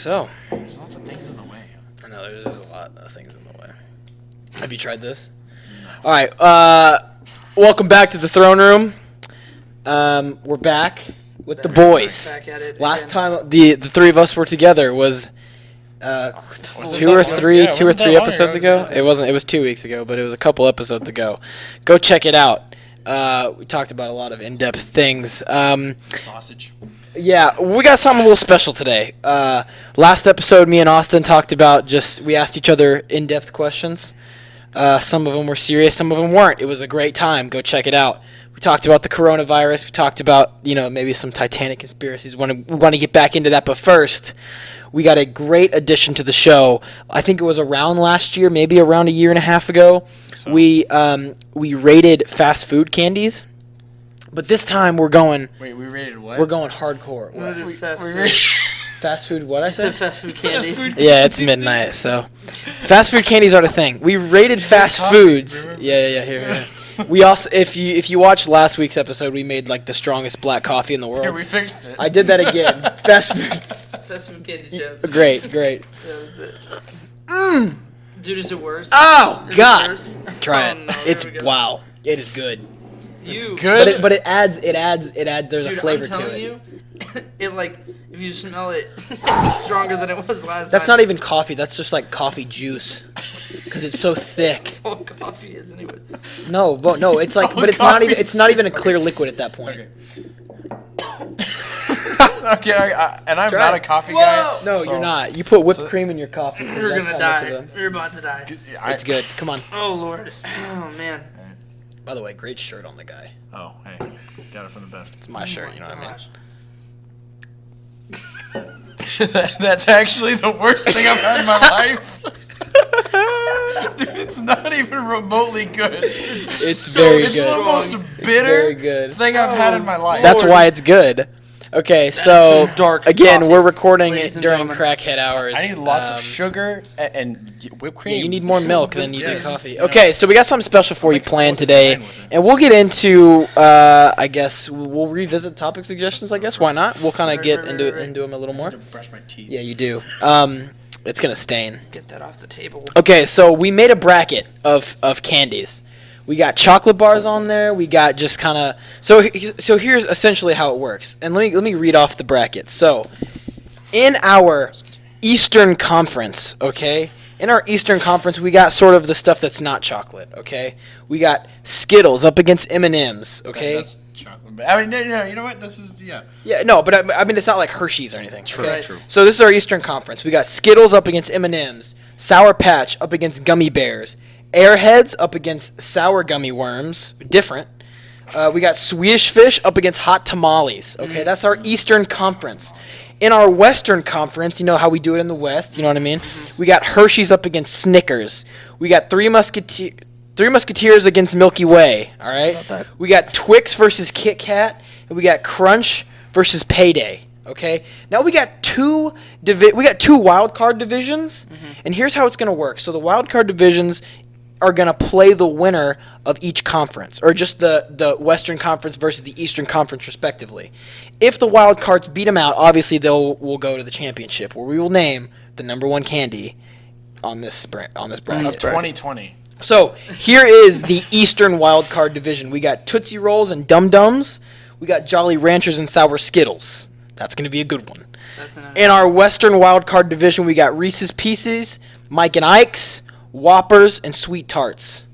So. There's lots of things in the way. I know, there's a lot of things in the way. Have you tried this? No. All right. Welcome back to the throne room. We're back with the boys. Back at it Last again. time the three of us were together was two or three episodes ago. It wasn't. It was 2 weeks ago, but it was a couple episodes ago. Go check it out. We talked about a lot of in-depth things. Sausage. Yeah, we got something a little special today. Last episode, me and Austin talked about we asked each other in-depth questions. Some of them were serious, some of them weren't. It was a great time. Go check it out. We talked about the coronavirus. We talked about, maybe some Titanic conspiracies. We want to get back into that, but first, we got a great addition to the show. I think it was around last year, maybe around a year and a half ago. So. We rated fast food candies. But this time we're going. Wait, we rated what? We're going hardcore. We rated fast food. Fast food. What I said? Fast food candies. Yeah, it's midnight, so fast food candies are the thing. We rated fast foods. Yeah. Here. We also, if you watched last week's episode, we made like the strongest black coffee in the world. Here, we fixed it. I did that again. Fast food. Fast food candy chips. Great. Yeah, that's it. Dude, is it worse? Oh Is God! It worse? Try it. Oh, no, it's there we go. wow. It is good. It's You, good. But it adds. There's dude, a flavor I'm to telling it. you, it like if you smell it, it's stronger than it was last That's time. not even coffee. That's just like coffee juice, because it's so thick. That's all coffee is, anyway. No, it's like, but it's not even a clear liquid at that point. Okay, and I'm Try not it. a coffee Whoa! guy. No, so you're not. You put whipped cream in your coffee. 'cause You're that's gonna how much die. of You're about to die. It's good. Come on. Oh Lord. Oh man. By the way, great shirt on the guy. Oh, hey, got it from the best. It's my shirt. You know what I mean? That's actually the worst thing I've had in my life. Dude, it's not even remotely good. It's very It's good. the most bitter Very good. thing I've had in my life. That's why it's good. Okay, so some dark again, coffee, we're recording ladies it and during gentlemen. crackhead hours. I need lots of sugar and whipped cream. Yeah, you need more milk than you do Yes. coffee. Yeah. Okay, so we got something special for you planned what today, design with it. and we'll get into. I guess we'll revisit topic suggestions. I guess why not? We'll kind of get into them a little I more. need to brush my teeth. Yeah, you do. It's gonna stain. Get that off the table. Okay, so we made a bracket of candies. We got chocolate bars on there. We got just kind of so here's essentially how it works. And let me read off the brackets. So, in our Eastern Conference, okay? In our Eastern Conference, we got sort of the stuff that's not chocolate, okay? We got Skittles up against M&Ms, okay? That's chocolate. But, I mean, no, you know what? This is, yeah. Yeah, no, but I mean it's not like Hershey's or anything. True, okay? true. So this is our Eastern Conference. We got Skittles up against M&Ms, Sour Patch up against Gummy Bears, Airheads up against Sour Gummy Worms, different. We got Swedish Fish up against Hot Tamales. Okay, that's our Eastern Conference. In our Western Conference, you know how we do it in the West. You know what I mean? We got Hershey's up against Snickers. We got Three Musketeers against Milky Way. All right. We got Twix versus Kit Kat, and we got Crunch versus Payday. Okay. Now we got two wild card divisions, and here's how it's gonna work. So the wild card divisions are going to play the winner of each conference, or just the Western Conference versus the Eastern Conference, respectively. If the wild cards beat them out, obviously will go to the championship, where we will name the number one candy on this bracket. 2020. So here is the Eastern wild card division. We got Tootsie Rolls and Dum Dums. We got Jolly Ranchers and Sour Skittles. That's going to be a good one. In our Western wild card division, we got Reese's Pieces, Mike and Ike's, Whoppers, and Sweet Tarts.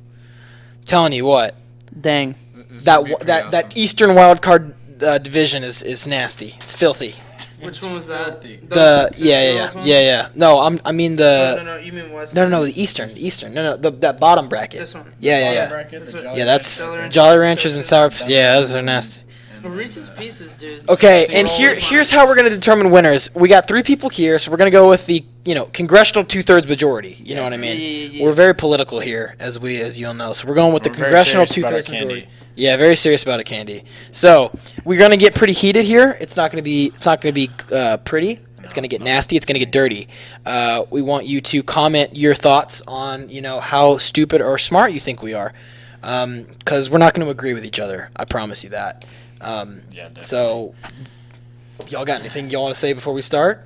I'm telling you what, Dang. that Eastern wild card division is nasty. It's filthy. Which one was that? Yeah. No, I mean the. No. You mean Western? No, the Eastern. No, that bottom bracket. This one. Yeah. Bracket, the Yeah, that's Jolly Jolly Ranchers Ranchers and Sour. Yeah, those are nasty. Reese's Pieces, dude. Okay, Tootsie and Rolls. here's how we're gonna determine winners. We got three people here, so we're gonna go with the congressional 2/3 majority. You know what I mean? Yeah. We're very political here, as you'll know. So we're going with the We're very congressional serious about our 2/3 majority. candy. Yeah, very serious about a candy. So we're gonna get pretty heated here. It's not gonna be pretty. It's gonna get nasty. It's gonna get dirty. We want you to comment your thoughts on how stupid or smart you think we are, because we're not gonna agree with each other. I promise you that. Definitely. So, y'all got anything y'all want to say before we start?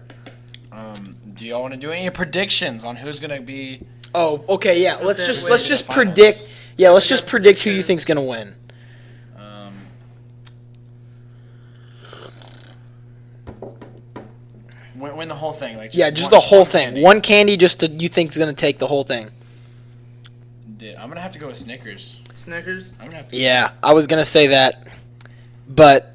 Do y'all want to do any predictions on who's gonna be? Oh, okay, yeah. Let's Okay, just wait, let's the just finals. predict. Yeah, let's We just got predict who you predictions. think's gonna win. Win the whole thing, like Yeah, just one- the whole one thing. candy. One candy, just you think's gonna take the whole thing. I'm gonna have to go with Snickers. Snickers. I'm gonna have to. Yeah, I was gonna say that, but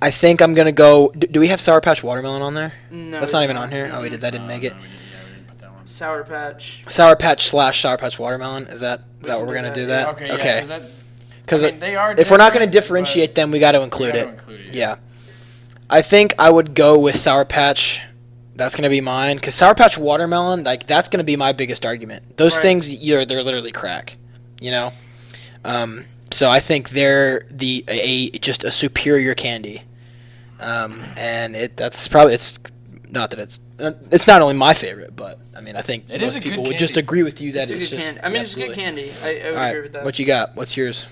I think I'm gonna go. Do we have Sour Patch Watermelon on there? No. That's we not even don't. on here. Oh, we did. That didn't No, make it. no, we didn't put that one. Sour Patch. Sour Patch / Sour Patch Watermelon. Is that what can we're do gonna that, do? yeah. That Okay. Yeah, okay. Because they are. If we're not gonna different, differentiate them, we got to but include we it. gotta include it. Yeah. I think I would go with Sour Patch. That's gonna be mine. Cause Sour Patch Watermelon, like that's gonna be my biggest argument. Those Right. things, they're literally crack. You know. So I think they're just a superior candy. And that's probably it's not that it's not only my favorite, but I mean I think It most is a good people would just candy. agree with you that It's a it's good just. candy. I mean, it's good absolutely. candy. I would All agree right, with that. what you got? What's yours?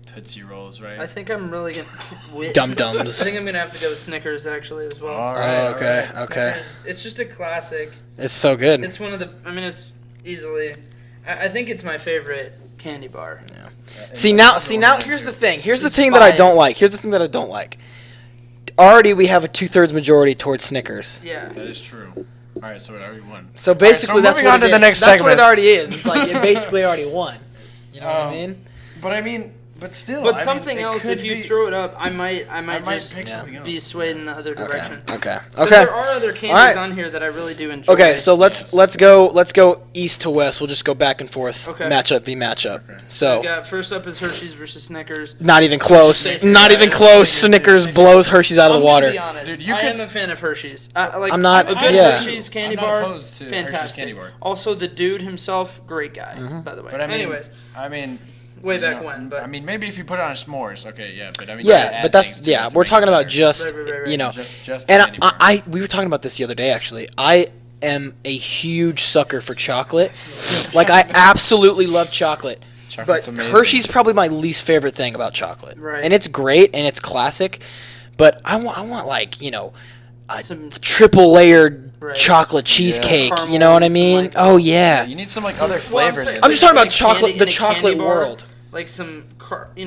Tootsie Rolls, right? I think I'm really gonna. Dum I Dums. think I'm gonna have to go with Snickers actually as well. All right. Oh, okay, all right. okay. Snickers, it's just a classic. It's so good. It's one of the. I mean, it's easily. I think it's my favorite candy bar. See now, here's the thing. Here's the Just thing that I don't bias. like. Here's the thing that I don't like. Already, we have a 2/3 majority towards Snickers. Yeah. That is true. All right, so it already won. So basically, so that's moving what on it to the is. next That's what it segment. already is. It's like it basically already won. You know what I Um, mean? But still. But I mean, something it else, could if you be- throw it up, I might just pick something else. be swayed in the other Okay. direction. Okay. 'Cause Okay. there are other candies Alright. on here that I really do enjoy. Okay. So Yes. let's go east to west. We'll just go back and forth. Okay. Matchup v matchup. Okay. So We got first up is Hershey's versus Snickers. not even close. Basically, Not even yeah, close. Snickers. Snickers blows Hershey's out of I'm the gonna water. be honest. Dude, you I could- am a fan of Hershey's. Like, I'm not- a good yeah. Hershey's candy I'm not bar. opposed to Hershey's Fantastic. candy bar. Also, the dude himself, great guy, Mm-hmm. by the way. But I mean, Anyways, I mean, way you back know, when, but I mean, maybe if you put it on a s'mores, okay, yeah. But I mean, you Yeah, add but that's things to it to we're make talking it about better. just Right. you know. just And candy bar. we were talking about this the other day actually. I am a huge sucker for chocolate. Like I absolutely love chocolate. Chocolate's But amazing. Hershey's probably my least favorite thing about chocolate. Right. And it's great and it's classic, but I want like, you know, a Some- triple layered Right. chocolate cheesecake, Caramel you know what I and some, mean? like, oh Yeah, yeah. you need some like Some- other well, flavors. saying, in I'm it. just talking in about a chocolate, candy- the in a chocolate candy bar, world. like some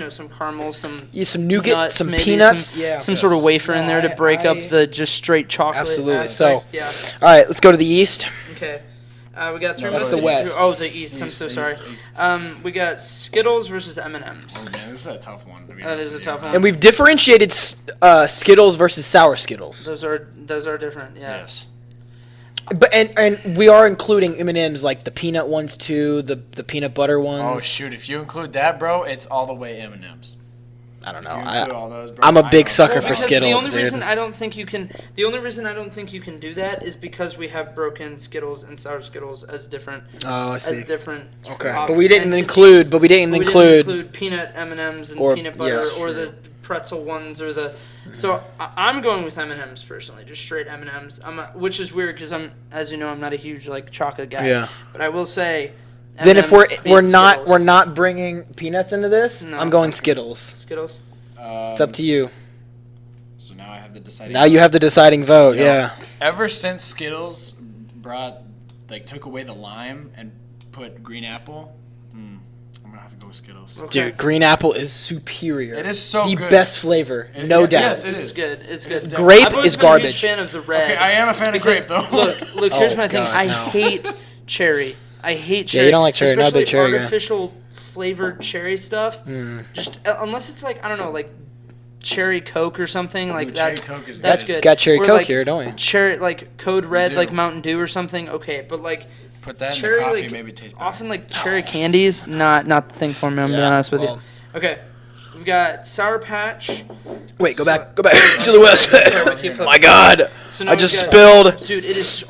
some caramel, some Yeah, some nougat, nuts, some maybe peanuts. some, Yeah. some sort of wafer in No, there to break up I- the just straight chocolate. Absolutely. aspect. So- yeah. All right, let's go to the east. Okay. We got three. No, that's more the to do. West. Oh, the East. I'm East, so East, sorry. East. We got Skittles versus M&M's. Oh man, this is a tough one. To be That honest is a with tough you. one. And we've differentiated Skittles versus sour Skittles. Those are different. Yeah. Yes. But and we are including M&Ms like the peanut ones too, the peanut butter ones. Oh shoot! If you include that, bro, it's all the way M&M's. I don't If know. you include all those, bro, I'm a big know. sucker Well, for because Skittles, the only dude. reason I don't think you can. The only reason I don't think you can do that is because we have broken Skittles and sour Skittles as different. Oh, I As see. different. Okay, but we didn't include. But we didn't include peanut M&Ms and Or- peanut butter yes. or the pretzel ones or the. So I'm going with M&Ms personally, just straight M&Ms. Which is weird because as you know, I'm not a huge like chocolate guy. Yeah. But I will say. Then if M&Ms we're beat not Skittles. bringing peanuts into this, No. I'm going Skittles. Skittles. It's up to you. So now I have the deciding. Now you have the deciding vote. Yo, Yeah. Ever since Skittles took away the lime and put green apple, I'm gonna have to go with Skittles. Okay. Dude, green apple is superior. It is so the good. best flavor, It- no yes, doubt. yes, it It's is. good. It's It is good. definitely- Grape I've always is been a huge garbage. fan of the red. Okay, I am a fan of Because, grape though. Look, here's Oh, my thing. God, I no. hate cherry. I hate cherry. Yeah, you don't like cherry, not a especially big cherry guy. artificial flavored cherry stuff. Just unless it's like I don't know, like cherry Coke or something. Like Ooh, cherry that's Coke is that's good. good. Got cherry Or, Coke like, here, don't we? Cherry like Code Red, do. like Mountain Dew or something. Okay, but like Put that in cherry, the coffee, like maybe it tastes better. often like cherry candies, not the thing for me. I'm being Yeah, honest with well- you. Okay, we've got Sour Patch. Wait, go So- back to the west. keep flipping. My God, So now I we've just got- spilled. Dude, it is. So,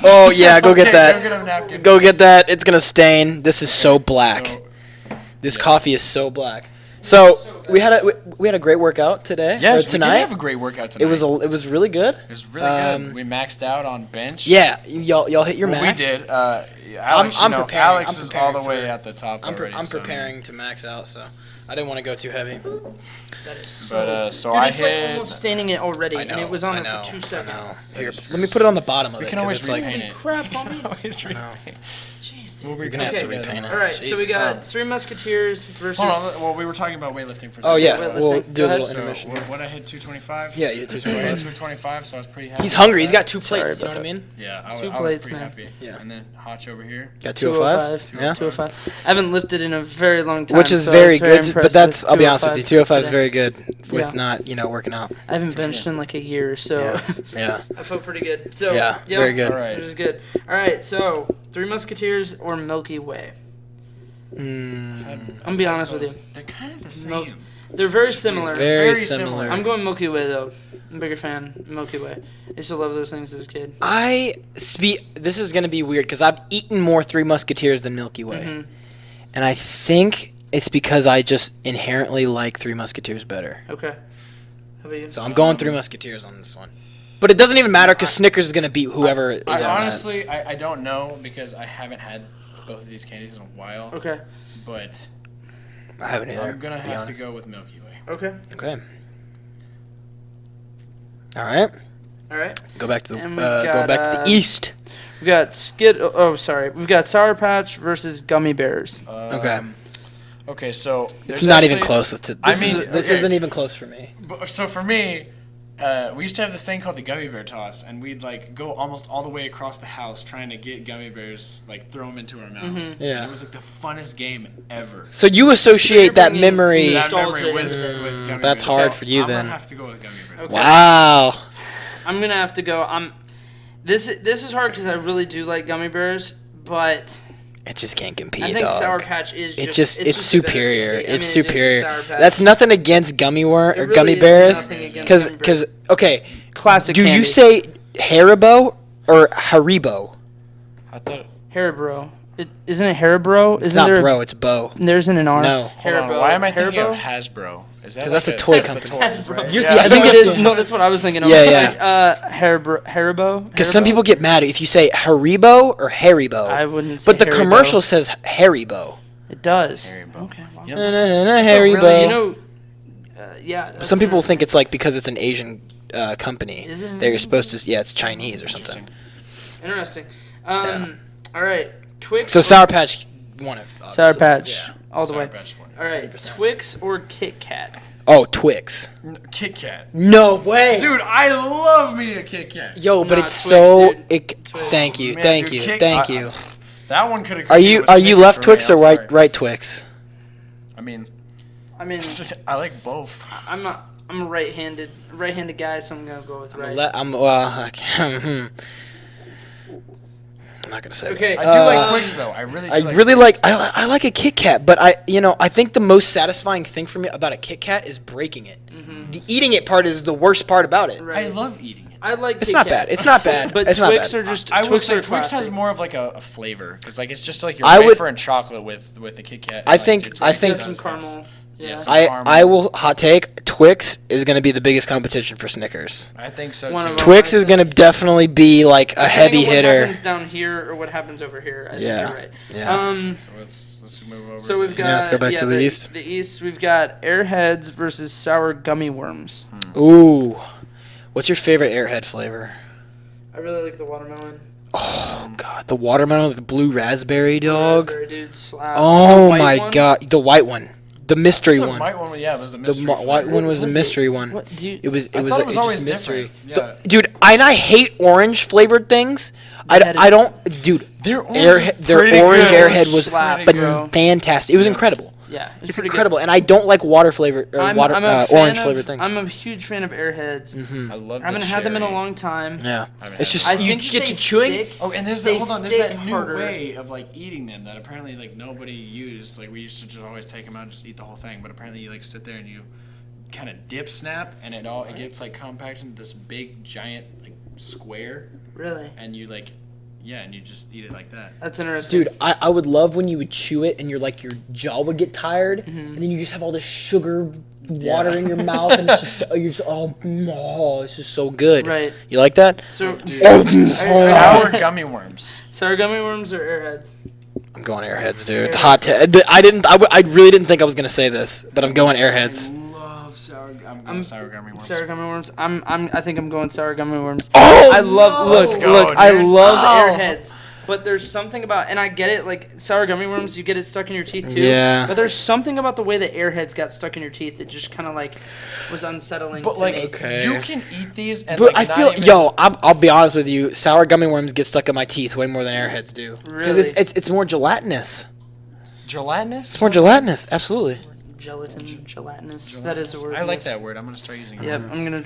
Oh yeah, go Okay, get Go get that. a napkin. Go get that. It's gonna stain. This is so black. So, This yeah. coffee is so black. So we had a great workout today. yes, or tonight. we did have a great workout tonight. it was really good. It was really good. We maxed out on bench. Yeah, y'all hit your Well, max. we did. Alex, I'm you know, preparing. Alex I'm is all the preparing way for- at the top I'm already. I'm so, preparing to max out. So I didn't want to go too heavy. That is so. But so Dude, I it's like hit. almost staining it already, I know. and it was on I there know, for 2 I seconds. know. Here, let me put it on the bottom of We it can because always it's like. repaint Holy it. crap, homie. Always I know. repaint. Jeez, Well, dude. You're gonna have to Okay. repaint it. All right, so we Jesus. got Three Musketeers versus. Hold on. Well, we were talking about weightlifting for a Oh second. yeah, weightlifting. we'll Go do a ahead. little So intermission. what I hit 225. Yeah, you hit I hit 225. 225, so I was pretty happy. He's about hungry. He's that. got 2 Sorry plates. You know about what I mean? Yeah, I was, 2 I was plates, pretty man. happy. Yeah. And then Hotch over here. Got 205. 205. Yeah. 205. I haven't lifted in a very long time. Which is so I was very good, but impressed that's with I'll be honest with you, 205 is today. very good with Yeah. not working out. I haven't benched in like a year, so Yeah. I feel pretty good. So Yeah, very good. All right. Which is good. All right, so Three Musketeers or Milky Way? Mm, I'm gonna be honest with you. They're kind of the same. Milk- They're very similar. very Very similar. similar. I'm going Milky Way though. I'm a bigger fan of Milky Way. I used to love those things as a kid. This is gonna be weird because I've eaten more Three Musketeers than Milky Way, Mhm. and I think it's because I just inherently like Three Musketeers better. Okay. How about you? So I'm going Three Musketeers on this one. But it doesn't even matter because Snickers is gonna beat whoever is on I that. honestly, I don't know because I haven't had both of these candies in a while. Okay. But I haven't either. I'm gonna to be have to honest. go with Milky Way. Okay. Okay. All right. All right. Go back to the And we've go got, back to the east. We've got We've got Sour Patch versus Gummy Bears. Okay. Okay, so It's there's not even actually- close with it. I This, mean, this okay. isn't even close for me. So for me, we used to have this thing called the gummy bear toss, and we'd like go almost all the way across the house trying to get gummy bears, like throw them into our mouths. Mhm. Yeah. And it was like the funnest game ever. So you associate that bringing memory. That Nostalgia memory with, into with gummy That's bears. hard So for you I'm then. gonna have to go with gummy bears. Okay. Wow. I'm gonna have to go. This is hard because I really do like Gummy Bears, but It just can't compete. I think dog. Sour Patch is It's just it's just a better superior. candy. I mean, It's just the superior. Sour Patch. That's nothing against It really gummy is bears. nothing against Because Gummy Bears. okay, Classic do you candy. say Haribo or Haribo? I thought. Haribo. Isn't it Haribo? It's Isn't not there? bro. It's Bo. There isn't an R. No. Hold on, Haribo. why am I thinking Haribo? of Hasbro? Is that 'Cause that's like the toy that's company. The toys, Hasbro. right? You're- Yeah, yeah, I think I it think is. No, that's what I was thinking of. Yeah, yeah. Haribo. Because some people get mad if you say Haribo or Haribo. I wouldn't say But the Haribo. commercial says Haribo. It does. Haribo. Okay. Wow. Yep. Haribo. Really, you know, yeah. that's Some people interesting. think it's like because it's an Asian company Is it an that you're Asian supposed to. Yeah, it's Chinese or something. Interesting. All right. Twix. So or- Sour Patch won it. Sour obviously. Patch. Yeah. All the Sour way. Patch one. All right. Twix or Kit Kat? Oh, Twix. Kit Kat. No way. Dude, I love me a Kit Kat. Yo, but Nah, it's Twix, so. dude. Thank you, Man, thank dude, you, Kit- thank I- you. That one could have. Are you left Twix or right Twix? I mean, I mean, I like both. I'm not. I'm a right-handed guy, so I'm gonna go with right. I'm not gonna say. Okay. that. I do like Uh, Twix though. I really. Do I like really Twix. like I like a Kit Kat, but I think the most satisfying thing for me about a Kit Kat is breaking it. The eating it part is the worst part about it. Right. I love eating it. I like. It's Kit not Kat. bad. It's not bad. But it's Twix not are bad. just. I would Twix say are Twix has classic. more of like a flavor because like it's just like your I would- wafer and chocolate with the Kit Kat. I think- your I Twix think- does Some have- caramel. Yeah. Yes. I will hot take Twix is gonna be the biggest competition for Snickers. I think so One too. of them. Twix is gonna definitely be like a Depending heavy on what hitter. happens down here or what happens over here. I think Yeah. you're right. Yeah. So let's move over. So we've got. Yeah, let's go back to the east. The east. We've got Airheads versus sour gummy worms. Ooh, what's your favorite Airhead flavor? I really like the watermelon. Oh god, the watermelon with the blue raspberry dog. Raspberry, dude, slaps. Oh The white my one? god, the white one, the mystery the one. white one, yeah, it was the The mystery. white flavor. one was the Was it- mystery one. What do you? It was. I It was. thought it was just always mystery. different. Yeah. Dude, and I hate orange flavored things. They had I it- don't. Dude, Their their pretty orange good. Airhead was Slap, but bro. fantastic. It was incredible. Yeah, It's pretty incredible, and I don't like water flavored or Good. water I'm a fan orange of- flavored things. I'm a huge fan of Airheads. I love. I haven't had them in a long time. Yeah, I haven't it's had just I you think get they to chewing. stick- Oh, and there's They that. Hold on, there's stick that new harder. way of like eating them that apparently like nobody used. Like we used to just always take them out and just eat the whole thing, but apparently you like sit there and you kind of dip snap, and it gets like compacted into this big giant like square, Really, and you like, yeah, and you just eat it like that. that's interesting. Dude, I would love when you would chew it and your jaw would get tired, and then you just have all this sugar water in your mouth, and it's just it's just so good. Right. You like that? So, Dude, Oh, sour gummy worms. sour gummy worms or Airheads? I'm going Airheads, dude. I really didn't think I was gonna say this, but I'm going Airheads. I love sour. I'm going sour gummy worms. Sour gummy worms. I think I'm going sour gummy worms. Oh, I love. let's Look, go, look. I dude. love Oh. Airheads. But there's something about, and I get it, like sour gummy worms, you get it stuck in your teeth too. Yeah. But there's something about the way that Airheads got stuck in your teeth that just kind of like was unsettling But to like, me. Okay. you can eat these, and But like, I feel, I'll be honest with you. Sour gummy worms get stuck in my teeth way more than Airheads do. 'Cause Really? It's more gelatinous. gelatinous. It's more gelatinous. Absolutely. Gelatinous. That is a word. I like yes. that word. I'm gonna start using it. Yep, I'm gonna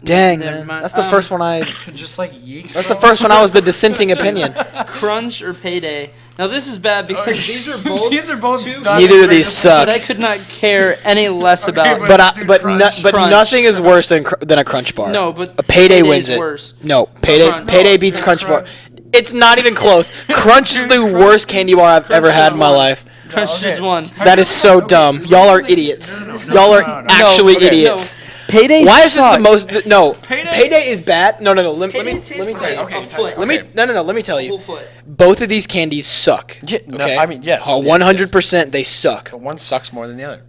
Dang, Never man. mind. That's the first one I. Just like yeeks. That's the first one I was the dissenting opinion. Crunch or Payday. Now this is bad because these are both. These are both. two not Neither of great. these suck. But I could not care any less Okay, about. but- Dude, Crunch. But Crunch. nothing is worse than a Crunch bar. No, but a Payday Payday's wins it. worse. No, Crunch. Payday No, beats Dude, Crunch bar. Crunch. It's not even close. Crunch is the worst candy bar I've ever had in my life. Crunch Okay. just won. That is so dumb. Y'all are idiots. Y'all are actually okay, idiots. Payday. Why is this the most? No, Payday- Payday is bad. No. Let Payday me tastes tell you. like Okay, a foot. Let me let me tell A whole you. foot. Both of these candies suck. Yeah, no, Okay? I mean, yes, yes, 100% they suck. But one sucks more than the other.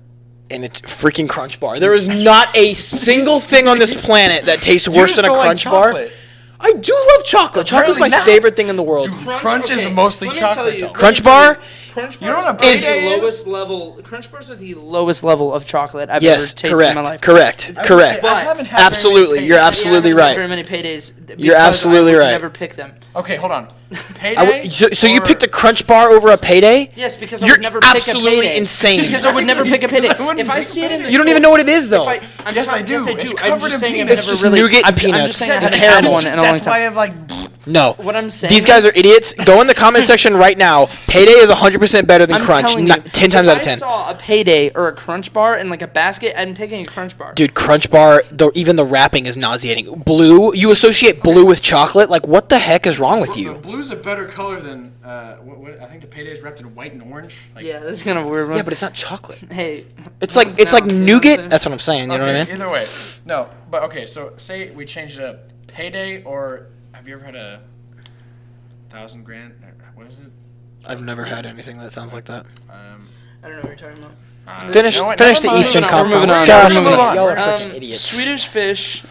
And it's freaking Crunch bar. There is not a single thing on this planet that tastes worse You than just a don't like Crunch bar. chocolate. I do love chocolate. Chocolate's my Apparently not. favorite thing in the world. Crunch is okay, mostly let me tell chocolate, you, though. let me Crunch tell bar? Crunch You know bars what a are Payday the is? lowest level. Crunch bars are the lowest level of chocolate I've ever Yes, tasted in my life. correct. I Correct. haven't had Absolutely, very you're many absolutely I haven't had right. Very many paydays. You're absolutely I would right. Never pick them. Okay, hold on. I Payday. would- so you or- picked a Crunch bar over a Payday? Yes, because I You're would never pick a absolutely payday. insane. Because I would never pick a payday. Because I wouldn't If I pick see a it in the payday. You don't even know what it is, though. Yes, I do. Yes, I It's do. I'm covered just in saying I've peanuts. never Just really. nougat and I'm peanuts. just saying I It's haven't terrible. had one in a long That's why time. I've like. No. What I'm saying. These guys is- are idiots. Go in the comment section right now. Payday is 100% better than I'm Crunch. telling you, 10 times out of If 10. I saw a payday or a Crunch bar in like a basket, I'm taking a Crunch bar. Dude, Crunch bar, even the wrapping is nauseating. Blue, you associate blue with chocolate? Like, what the heck is wrong with you? Blue's a better color than what I think the Payday is wrapped in white and orange. Like, Yeah, that's kind of a weird one. Yeah, but it's not chocolate. Hey, It's like nougat. That's what I'm saying. You know what I mean? Either way, no. But okay, so say we change it up. Payday, or have you ever had a 1,000 grand? What is it? I've never had anything that sounds like that. I don't know what you're talking about. Finish No, finish never the mind. Eastern We're moving Conference. on. Gosh, We're moving on. y'all are freaking idiots. Swedish fish.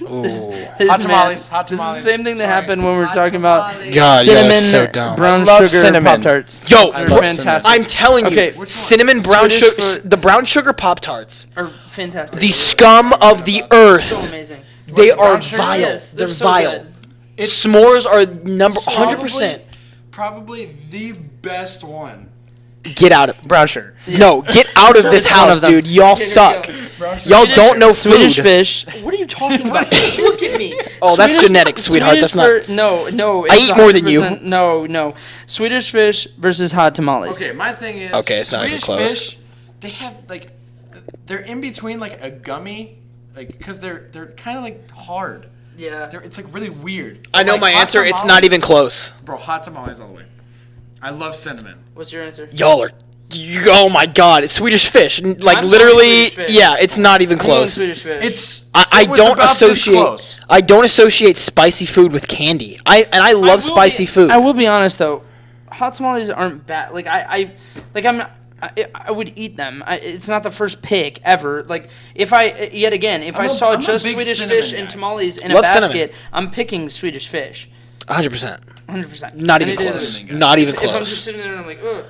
Ooh. This Hot is tamales, hot This is tamales. the same thing that Sorry. happened when we were Hot talking about tamales. God, y'all are cinnamon, so dumb. brown I love sugar, cinnamon. Pop Tarts. Yo, They're love fantastic. I'm telling you, Okay, cinnamon brown Swedish sugar, for- the brown sugar Pop Tarts, Are fantastic. the scum of the earth. so amazing. They the brown are sugar? vile. Yes, they're they're so vile. good. S'mores are number 100%. Probably the best one. Get out of Brown sugar. No, get out of this It's one house, of them. dude. Y'all Here we suck. go. Y'all don't know Swedish food. fish. What are you talking about? Look at me. Oh, that's genetics, sweetheart. That's not- No. I it's eat more than you. 100% No. Swedish fish versus hot tamales. Okay, my thing is. Okay, it's not even Swedish close. Fish, they have like, they're in between like a gummy, like because they're kind of like hard. Yeah. It's like really weird. I know Like, my hot answer. It's not tamales- even close. Bro, hot tamales all the way. I love cinnamon. What's your answer? Y'all are. Oh my God! It's Swedish fish. Like I'm literally, Swedish fish. yeah. It's not even I'm going close. Swedish fish. It's. I it was don't about this associate. close. I don't associate spicy food with candy. I love will spicy be- food. I will be honest though, hot tamales aren't bad. Like I would eat them. It's not the first pick ever. Like if I saw I'm a just big Swedish cinnamon fish guy. and tamales in Love a cinnamon. basket, I'm picking Swedish fish. 100%. 100%. Not And even it is- close. cinnamon guy. Not even If I'm just close. sitting there and I'm like, ugh.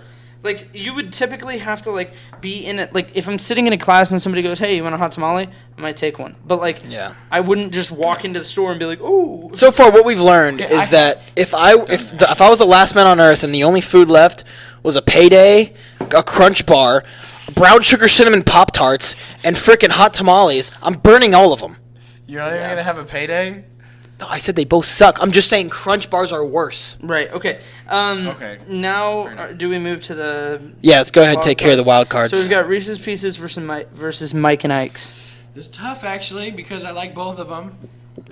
Like you would typically have to like be in it. Like if I'm sitting in a class and somebody goes, "Hey, you want a hot tamale?" I might take one. But like, Yeah. I wouldn't just walk into the store and be like, "Ooh." So far, what we've learned Okay, is that if I was the last man on earth and the only food left was a Payday, a Crunch bar, brown sugar cinnamon Pop Tarts, and frickin' hot tamales, I'm burning all of them. You're not even gonna have a payday. I said they both suck. I'm just saying Crunch bars are worse. Right. Okay. Okay. Now, Fair enough. do we move to the? Yeah, let's go ahead and Wild take care of the wild So cards. we've got Reese's Pieces versus Mike and Ike's. It's tough actually because I like both of them.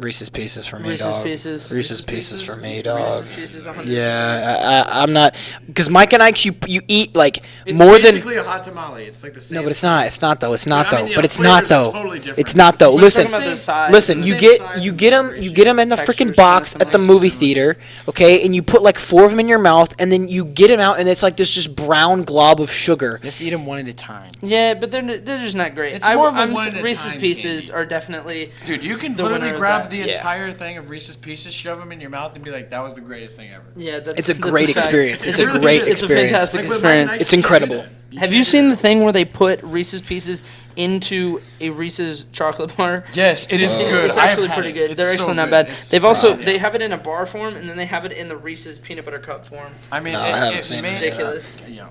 Reese's Pieces for me, Reese's dog. Pieces. Reese's Pieces for me, dog. Reese's Pieces, 100%. Yeah, I'm not, because Mike and Ike, you eat like It's more than. basically a hot tamale. It's like the same. No, but it's not. It's not though. It's not But I though. mean, But the it's not flavors are though. totally different. It's not though. We're Listen, talking about the size. listen. It's You the same get size you and get them. preparation. You get them in the freaking Textures, box kind of at the some movie textures. theater, okay? And you put like 4 of them in your mouth, and then you get them out, and it's like this just brown glob of sugar. You have to eat them one at a time. Yeah, but they're just not great. It's more of a I'm one at a Reese's time Pieces candy. are definitely. Dude, you can The winner literally of grab that. the Yeah. entire thing of Reese's Pieces, shove them in your mouth, and be like, "That was the greatest thing ever." Yeah, that's, It's a that's great fact. experience. It's a really great good. experience. It's a fantastic Like, with experience. Mike and It's Ike, you can't do incredible. that. Have you seen the thing where they put Reese's Pieces into a Reese's chocolate bar? Yes, it is good. It's I have actually had pretty it. good. It's They're so actually not good. bad. It's They've also phenomenal. they have it in a bar form and then they have it in the Reese's peanut butter cup form. I mean, No, I haven't it's seen it. made- Ridiculous. Yeah.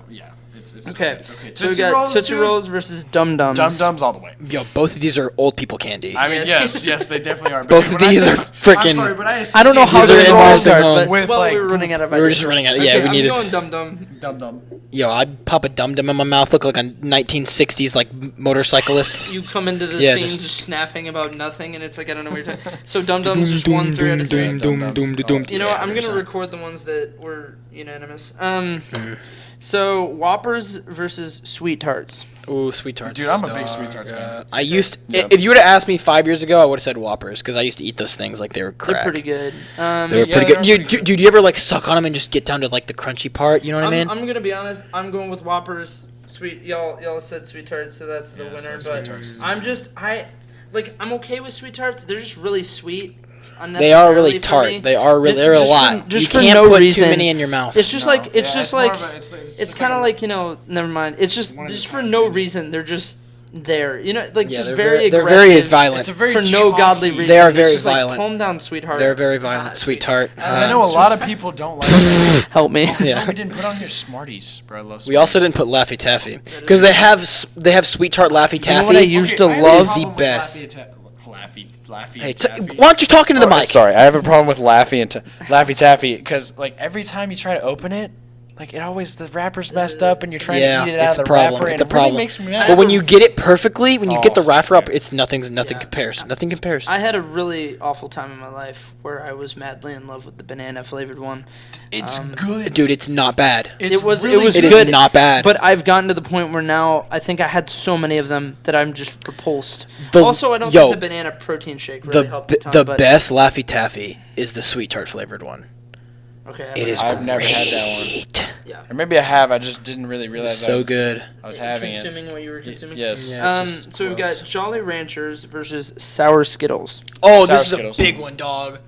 It's Okay, okay. so we got Tootsie dude. Rolls versus Dum Dums. Dum Dums all the way. Yo, both of these are old people candy. I mean, Yeah. yes, they definitely are. But Both of when I these think- are frickin'- I'm sorry, but I don't know how These are these in rolls Marston are, Home. but With, well, like, we were running out of we were ideas. just running out. Okay, Yeah, we I'm needed. going Dum Dum. Dum. Yo, I'd pop a Dum Dum in my mouth, look like a 1960s like motorcyclist. You come into the Yeah, scene just- just snapping about nothing, and it's like I don't know what you're talking. So Dum Dums just 1, 3 out of 3. You know what? I'm gonna record the ones that were unanimous. So Whoppers versus Sweet Tarts. Ooh, Sweet Tarts. Dude, I'm a big dog. Sweet Tarts fan. I used. Yeah. If you would have asked me 5 years ago, I would have said Whoppers because I used to eat those things like they were crack. They're pretty good. They were Yeah, pretty they're good. pretty good. Dude, you ever like suck on them and just get down to like the crunchy part? You know what I mean? I'm gonna be honest. I'm going with Whoppers. Sweet, y'all said Sweet Tarts, so that's the Yeah, winner. so Sweet But Tarts. I'm okay with Sweet Tarts. They're just really sweet. They are really unnecessarily for tart. me. They are really. They're a Just lot. just you for can't no put reason. too many in your mouth. It's just No. like it's Yeah, just more like of a- it's it's just kind of a- like never mind. It's just one at a for time no candy. reason. They're just there. Like Yeah, just they're very they're aggressive. very violent. It's a very for no godly chalky- reason. They are It's very just like, violent. calm down, sweetheart. They're very violent. God, Sweet Tart. I know a lot of people don't like them. Help me. Yeah. We didn't put on your Smarties, bro. I love Smarties. We also didn't put Laffy Taffy because they have Sweet Tart Laffy You know Taffy. what I used to I have a love? Is the problem with best. Laffy Hey, Taffy. why don't you talking to the mic? Sorry, I have a problem with Laffy Taffy because like every time you try to open it, like it always the wrapper's messed up and you're trying Yeah, to eat it out it's of a the problem. wrapper. It's a and it really problem. makes me mad. But when you get it perfectly, when you get the Oh, wrapper up, dude. it's nothing Yeah. compares. Nothing compares. I had a really awful time in my life where I was madly in love with the banana flavored one. It's good. Dude, it's not bad. It's it was really It is good, not bad. But I've gotten to the point where now I think I had so many of them that I'm just repulsed. The- Also, I don't yo, think the banana protein shake really helped a ton. the but, best Laffy Taffy is the Sweet Tart flavored one. Okay, It is I've never had that one. great. Yeah. Or maybe I have. I just didn't really realize. So I was, good. I was having it. Consuming what you were consuming. Yes. Yeah. It's just So we've gross. got Jolly Ranchers versus Sour Skittles. Oh, Sour this is Skittles. a big one, dog.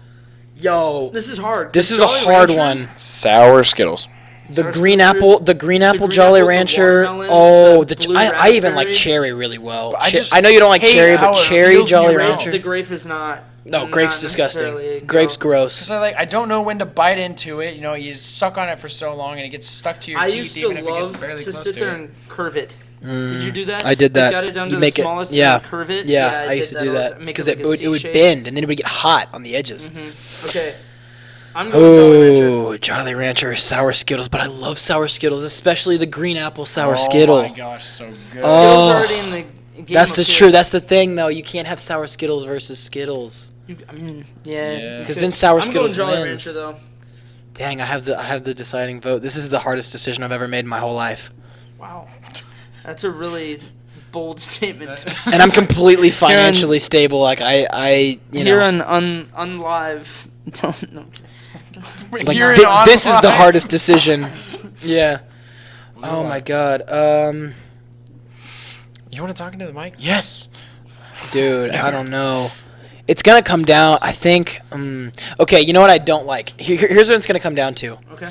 Yo, This is hard. this is a Jolly hard Ranchers- one. Sour Skittles. The Sour green Skittles, apple, the green apple green Jolly apple, the Rancher. watermelon, Oh, the the blue I even like raspberry. cherry really well. But I just I know you don't like hate cherry, how but it cherry feels in Jolly your mouth. Rancher. The grape is not. No, not grape's disgusting. necessarily, Grape's no. gross. Because I don't know when to bite into it. You know, you suck on it for so long and it gets stuck to your I teeth, used to even if it gets love barely to close sit to there it. and curve it. Did you do that? I did that. Got it down You to make the it- smallest yeah. and curve it. Yeah, I did used to do all the that time. Make because it, like a it would C shape. bend and then it would get hot on the edges. Okay. I'm going with Jolly Rancher. Ooh, Jolly Rancher, sour Skittles, but I love sour Skittles, especially the green apple sour Oh Skittle. my gosh, so good. Oh. Skittles already in the game. That's the of true. That's the thing, though. You can't have sour Skittles versus Skittles. I mean, yeah. Yeah. Because then sour I'm Skittles going Jolly wins. Rancher though. Dang, I have the deciding vote. This is the hardest decision I've ever made in my whole life, Wow. That's a really bold statement. and I'm completely financially stable. Like I you Here know, on Unlive. No. like You're this is the online. hardest decision. Yeah. Oh my god. You want to talk into the mic? Yes. Dude, I don't know. It's gonna come down. I think. Okay, you know what I don't like. Here's what it's gonna come down to. Okay.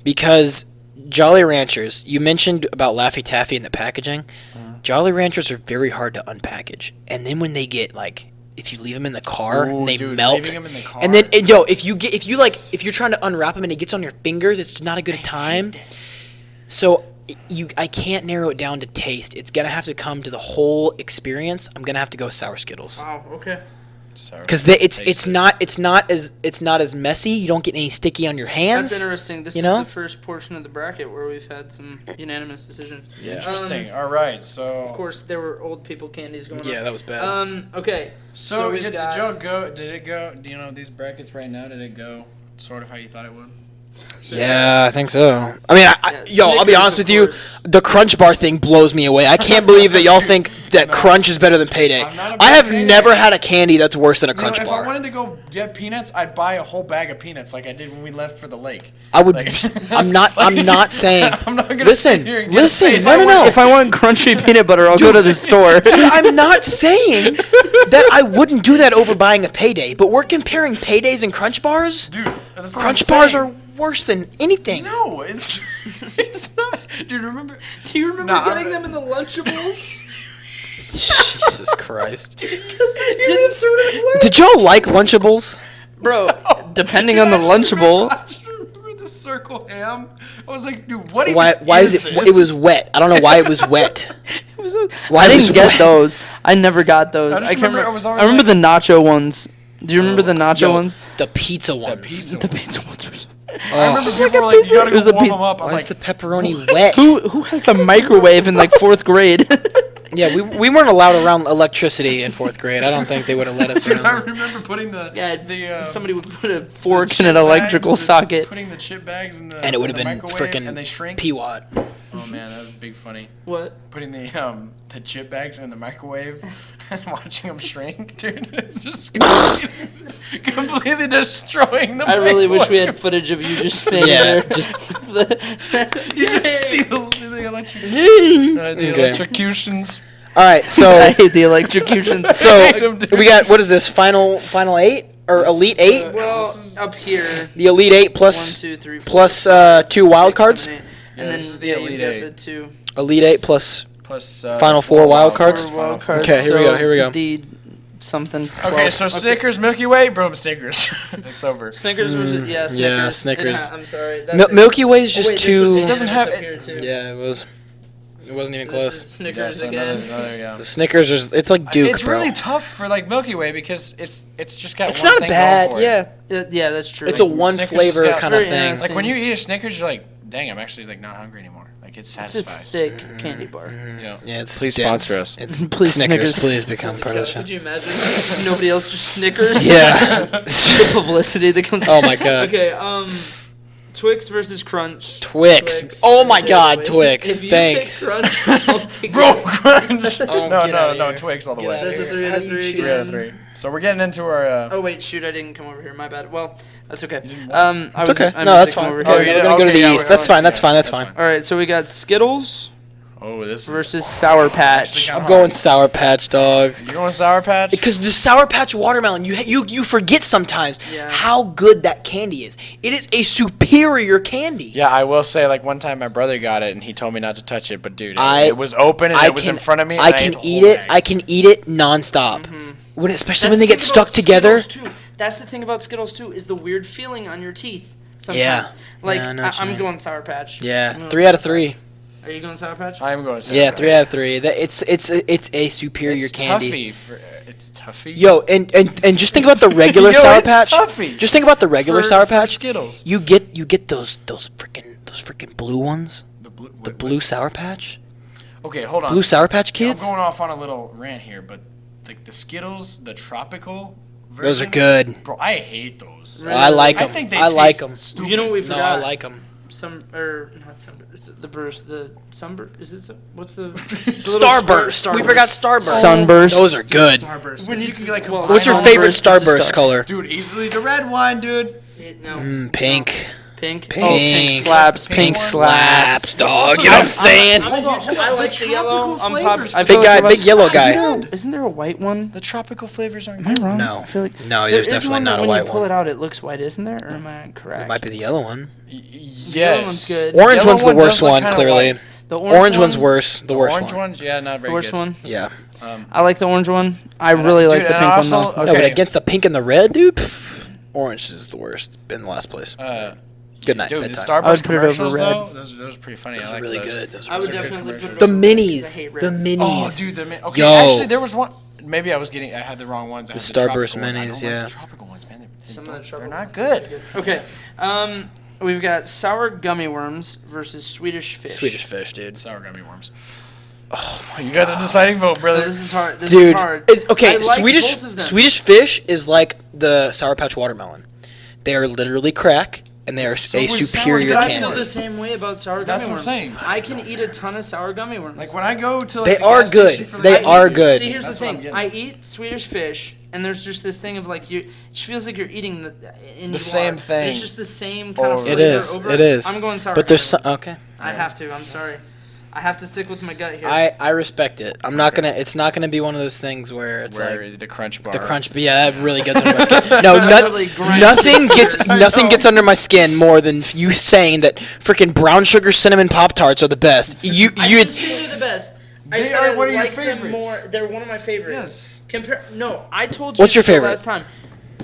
Because Jolly Ranchers, you mentioned about Laffy Taffy and the packaging. Jolly Ranchers are very hard to unpackage, and then when they get like, if you leave them in the car Ooh, and they dude, melt, leaving 'em in the car? and then if you're trying to unwrap them and it gets on your fingers, it's not a good time. So I can't narrow it down to taste. It's gonna have to come to the whole experience. I'm gonna have to go with sour Skittles. Wow. Okay. Because it's not as messy. You don't get any sticky on your hands. That's interesting. This is the first portion of the bracket where we've had some unanimous decisions. Yeah. Interesting. All right. So of course there were old people candies going on. Yeah, that was bad. Okay. So we've did got- y'all go? Did it go? Do you know these brackets right now? Did it go sort of how you thought it would? Yeah, I think so. I mean, I'll be Snickers, honest of with you. course. The Crunch Bar thing blows me away. I can't believe that y'all think that Crunch is better than Payday. I'm not a I have Payday never guy. had a candy that's worse than a You know, Crunch if I Bar. wanted to go get peanuts, I'd buy a whole bag of peanuts like I did when we left for the lake. I would. Like- I'm not saying. I'm not gonna Listen, sit here and get a listen. steak. No. If I want crunchy peanut butter, I'll go to the store. Dude, I'm not saying that I wouldn't do that over buying a Payday, but we're comparing Paydays and Crunch Bars. Dude, that's what Crunch I'm Bars saying. are worse than anything. No, it's not. Dude, remember? Do you remember Nah, getting them in the Lunchables? Jesus Christ. Because they didn't throw it away. Did y'all like Lunchables? Bro, depending Dude, on the I just Lunchable. I just remember the circle ham. I was like, dude, what? Why even is it? this? It was wet. I don't know why it was wet. Why I was didn't it get wet? those. I never got those. I just can't remember I was always I remember like- the nacho ones. Do you remember the nacho Yo, ones? The pizza ones. pizza The pizza ones were so. I remember Oh. people were like, you gotta It was go a warm pi- them up. I'm Why like, is the pepperoni wet? Who has a microwave in like 4th grade? Yeah, we weren't allowed around electricity in 4th grade. I don't think they would have let us dude, I around. remember putting the somebody would put a fork in chip an electrical bags, socket. putting the chip bags in the And it would in have the been microwave, freaking and they shrink. P-Watt. Oh man, that was big funny. What? Putting the chip bags in the microwave and watching them shrink, dude. It's just completely destroying the I really wish we had microwave. footage of you just standing Yeah, there. just You just see the electric, the Okay. electrocutions. all right. I So hate the electrocution. so we got what is this final 8 or elite 8? well, This is- up here. The elite 8 1, plus 2, 3, 4, plus, 5, 2 wild 6, cards? 7, 8. Yeah, And this then is the yeah, Elite you've got Eight. the 2 elite 8 plus. Plus Final four wild cards? wild cards. Okay, here we go, here we go. The something. Okay, so Snickers, Milky Way, boom, Snickers. It's over. Snickers was yeah, Snickers. yeah, Snickers. I'm sorry. That's it. Milky Way is Oh, just wait, this too. was It doesn't unanimous have up it- here, too. Yeah, it wasn't even So this is close. Yeah, Snickers so again. another, yeah. The Snickers it's like Duke, It's bro. really tough for like Milky Way because it's just got It's one not thing bad. going for it. Yeah, Yeah, that's true. it's a one Snickers flavor has got kind of very thing. nice- Like when you eat a Snickers, you're like, dang, I'm actually like not hungry anymore. Like it It's a satisfies. thick candy bar. You know? Yeah, it's Please dense. sponsor us. It's Please, Snickers, Snickers. please become part of the show. Could you imagine nobody else just Snickers? Yeah. The publicity that comes. Oh my God. Okay, Twix versus Crunch. Twix. Oh my God, If Twix. you Thanks. pick Crunch, I'll pick Bro, it. crunch. Oh, no, get outta no, here. Twix all the Get way. outta That's a here. 3 out How of do you 3 choose? 3 out of again. 3. So we're getting into our. Oh wait, shoot! I didn't come over here. My bad. Well, that's okay. It's okay. No, that's fine. Over Okay, here. you we're did- gonna go to the okay, yeah, east. we're That's going fine. That's to- fine. That's that's fine. All right, so we got Skittles Oh, this is. versus Sour Patch. Actually, I'm going Sour Patch, dog. You going Sour Patch? Because the Sour Patch watermelon, you forget sometimes Yeah. how good that candy is. It is a superior candy. Yeah, I will say, like, one time my brother got it and he told me not to touch it, but dude, I- it was open and it was in front of me. And I can ate the eat whole it. bag. I can eat it nonstop. When, especially when they get stuck together. That's the thing about Skittles too, is the weird feeling on your teeth. Sometimes. Yeah. Like Yeah, I know what you I'm mean. going Sour Patch. Yeah, I'm going 3 out of Sour 3. Patch. Are you going Sour Patch? I'm going Sour Yeah, Patch. 3 out of 3. It's a superior It's candy. toughy. It's toughy. Yo, and just think about the regular Yo, Sour it's Patch. toughy. Just think about the regular For- Sour for Patch. Skittles. You get those freaking blue ones. The blue. The blue Sour Patch. Okay, hold on. Blue Sour Patch I'm Kids. going off on a little rant here, but like the Skittles, the tropical. Those are version, good. Bro, I hate those. Really? I like I them. think they I like taste them. stupid. You know what we No, forgot? I like them. Not Sunburst. The burst. The Sunburst. Is it? What's the? Starburst. We forgot Starburst. Sunburst. Those are good. Starburst. When If you could, like, well, combine What's your all- favorite Starburst, it's a Starburst star. color? Dude, easily the red one, dude. No. Pink. Pink. Pink. Oh, pink slaps. Pink Pink one. slaps. Dog. Also, You know what I'm I'm- saying? Hold on, hold on. I like The the yellow. tropical I'm flavors. I Big feel guy, like big yellow guy. Isn't there a white one? The tropical flavors aren't Am I good. wrong? No. I feel like No, there there's is definitely one not that a when white you pull one. it out, it looks white, isn't there? Or am I correct? It might be the yellow one. Yellow one's Yes. good. Orange Yellow one's the one does worst look one, kinda clearly. white. The Orange one's one, worse. The worst orange one. one's yeah, not very The worst good. one. Yeah. I like the orange one. I And really like dude, the and pink also- one though. No, but Okay. against the pink and the red, dude, pff, orange is the worst in the last place. Good night, Dude, the bedtime. Starburst I would put it over commercials red. though, those are pretty funny. Those I are like really those. good. Those are I would really good. definitely put it The over red because I minis. hate The red. minis. Oh, dude, okay. Yo. Actually, there was one. maybe I had the wrong ones. I had Starburst tropical one. I Minis, don't yeah. like the tropical ones, man. They're not good. Okay. We've got sour gummy worms versus Swedish fish. Swedish fish, dude. Sour gummy worms. Oh, you got the deciding vote, brother. This is hard. This Dude, is hard. okay, I like Swedish both of them. Swedish fish is like the Sour Patch watermelon. They are literally crack, and they are So a is superior But I candy. feel the same way about sour That's gummy what worms. I'm saying. I can eat a ton of sour gummy worms. Like when I go to They the are gas good. station for, like, They I are eat- good. See, here's That's the what I'm thing. getting. I eat Swedish fish, and there's just this thing of like it just feels like you're eating The same thing. It's just the same kind of Over. flavor. It is. Over. It is. I'm going sour. But there's gummy some, worms. okay. I have to. I'm sorry. I have to stick with my gut here. I respect it. I'm not gonna. It's not gonna be one of those things where it's Where like the crunch bar. the crunch. But yeah, that really gets under my skin. No, Really grinds nothing your gets fingers. nothing gets under my skin more than you saying that freaking brown sugar cinnamon Pop Tarts are the best. I You didn't say they're the best. I They said are I one of your like them favorites. more. They're one of my favorites. Yes. No, I told you. What's your this the favorite? last time?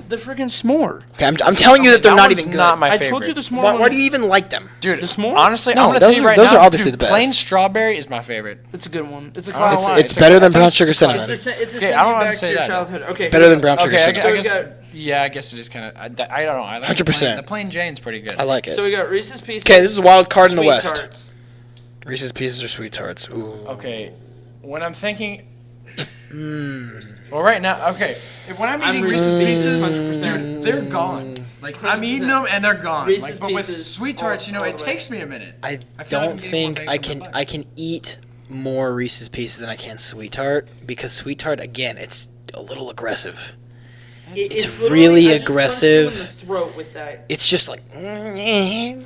The freaking s'more. Okay, I'm telling you that they're not one's even good. not my I favorite. told you the s'more. Why do one's- you even like them? Dude, The s'more? honestly, No, I'm gonna those tell you are- right those now. are obviously dude, the best. Plain strawberry is my favorite. It's a good one. It's a I don't know classic. why. It's better than brown sugar It's cinnamon. a, it's a Okay, send I don't you wanna back say to your that. childhood. Okay, It's better than brown sugar Okay, cinnamon. So I we guess. got- Yeah, I guess it is kind of. I don't know. I like 100%. The plain Jane's pretty good. I like it. So we got Reese's Pieces. Okay, this is wild card in the Sweet West. Tarts. Reese's Pieces or Sweet Tarts. Ooh. Okay, when I'm thinking. Well, right now, okay. When I'm eating Reese's Pieces, 100%. dude, they're gone. Like I'm eating them and they're gone. Reese's But with Pieces Sweet Tarts, all it the way. takes me a minute. I I feel like don't I'm getting think more I bang for can my buck. I can eat more Reese's Pieces than I can Sweet Tart because Sweet Tart again it's a little aggressive. It's literally- really I just punched you aggressive. in the throat with that. It's just like You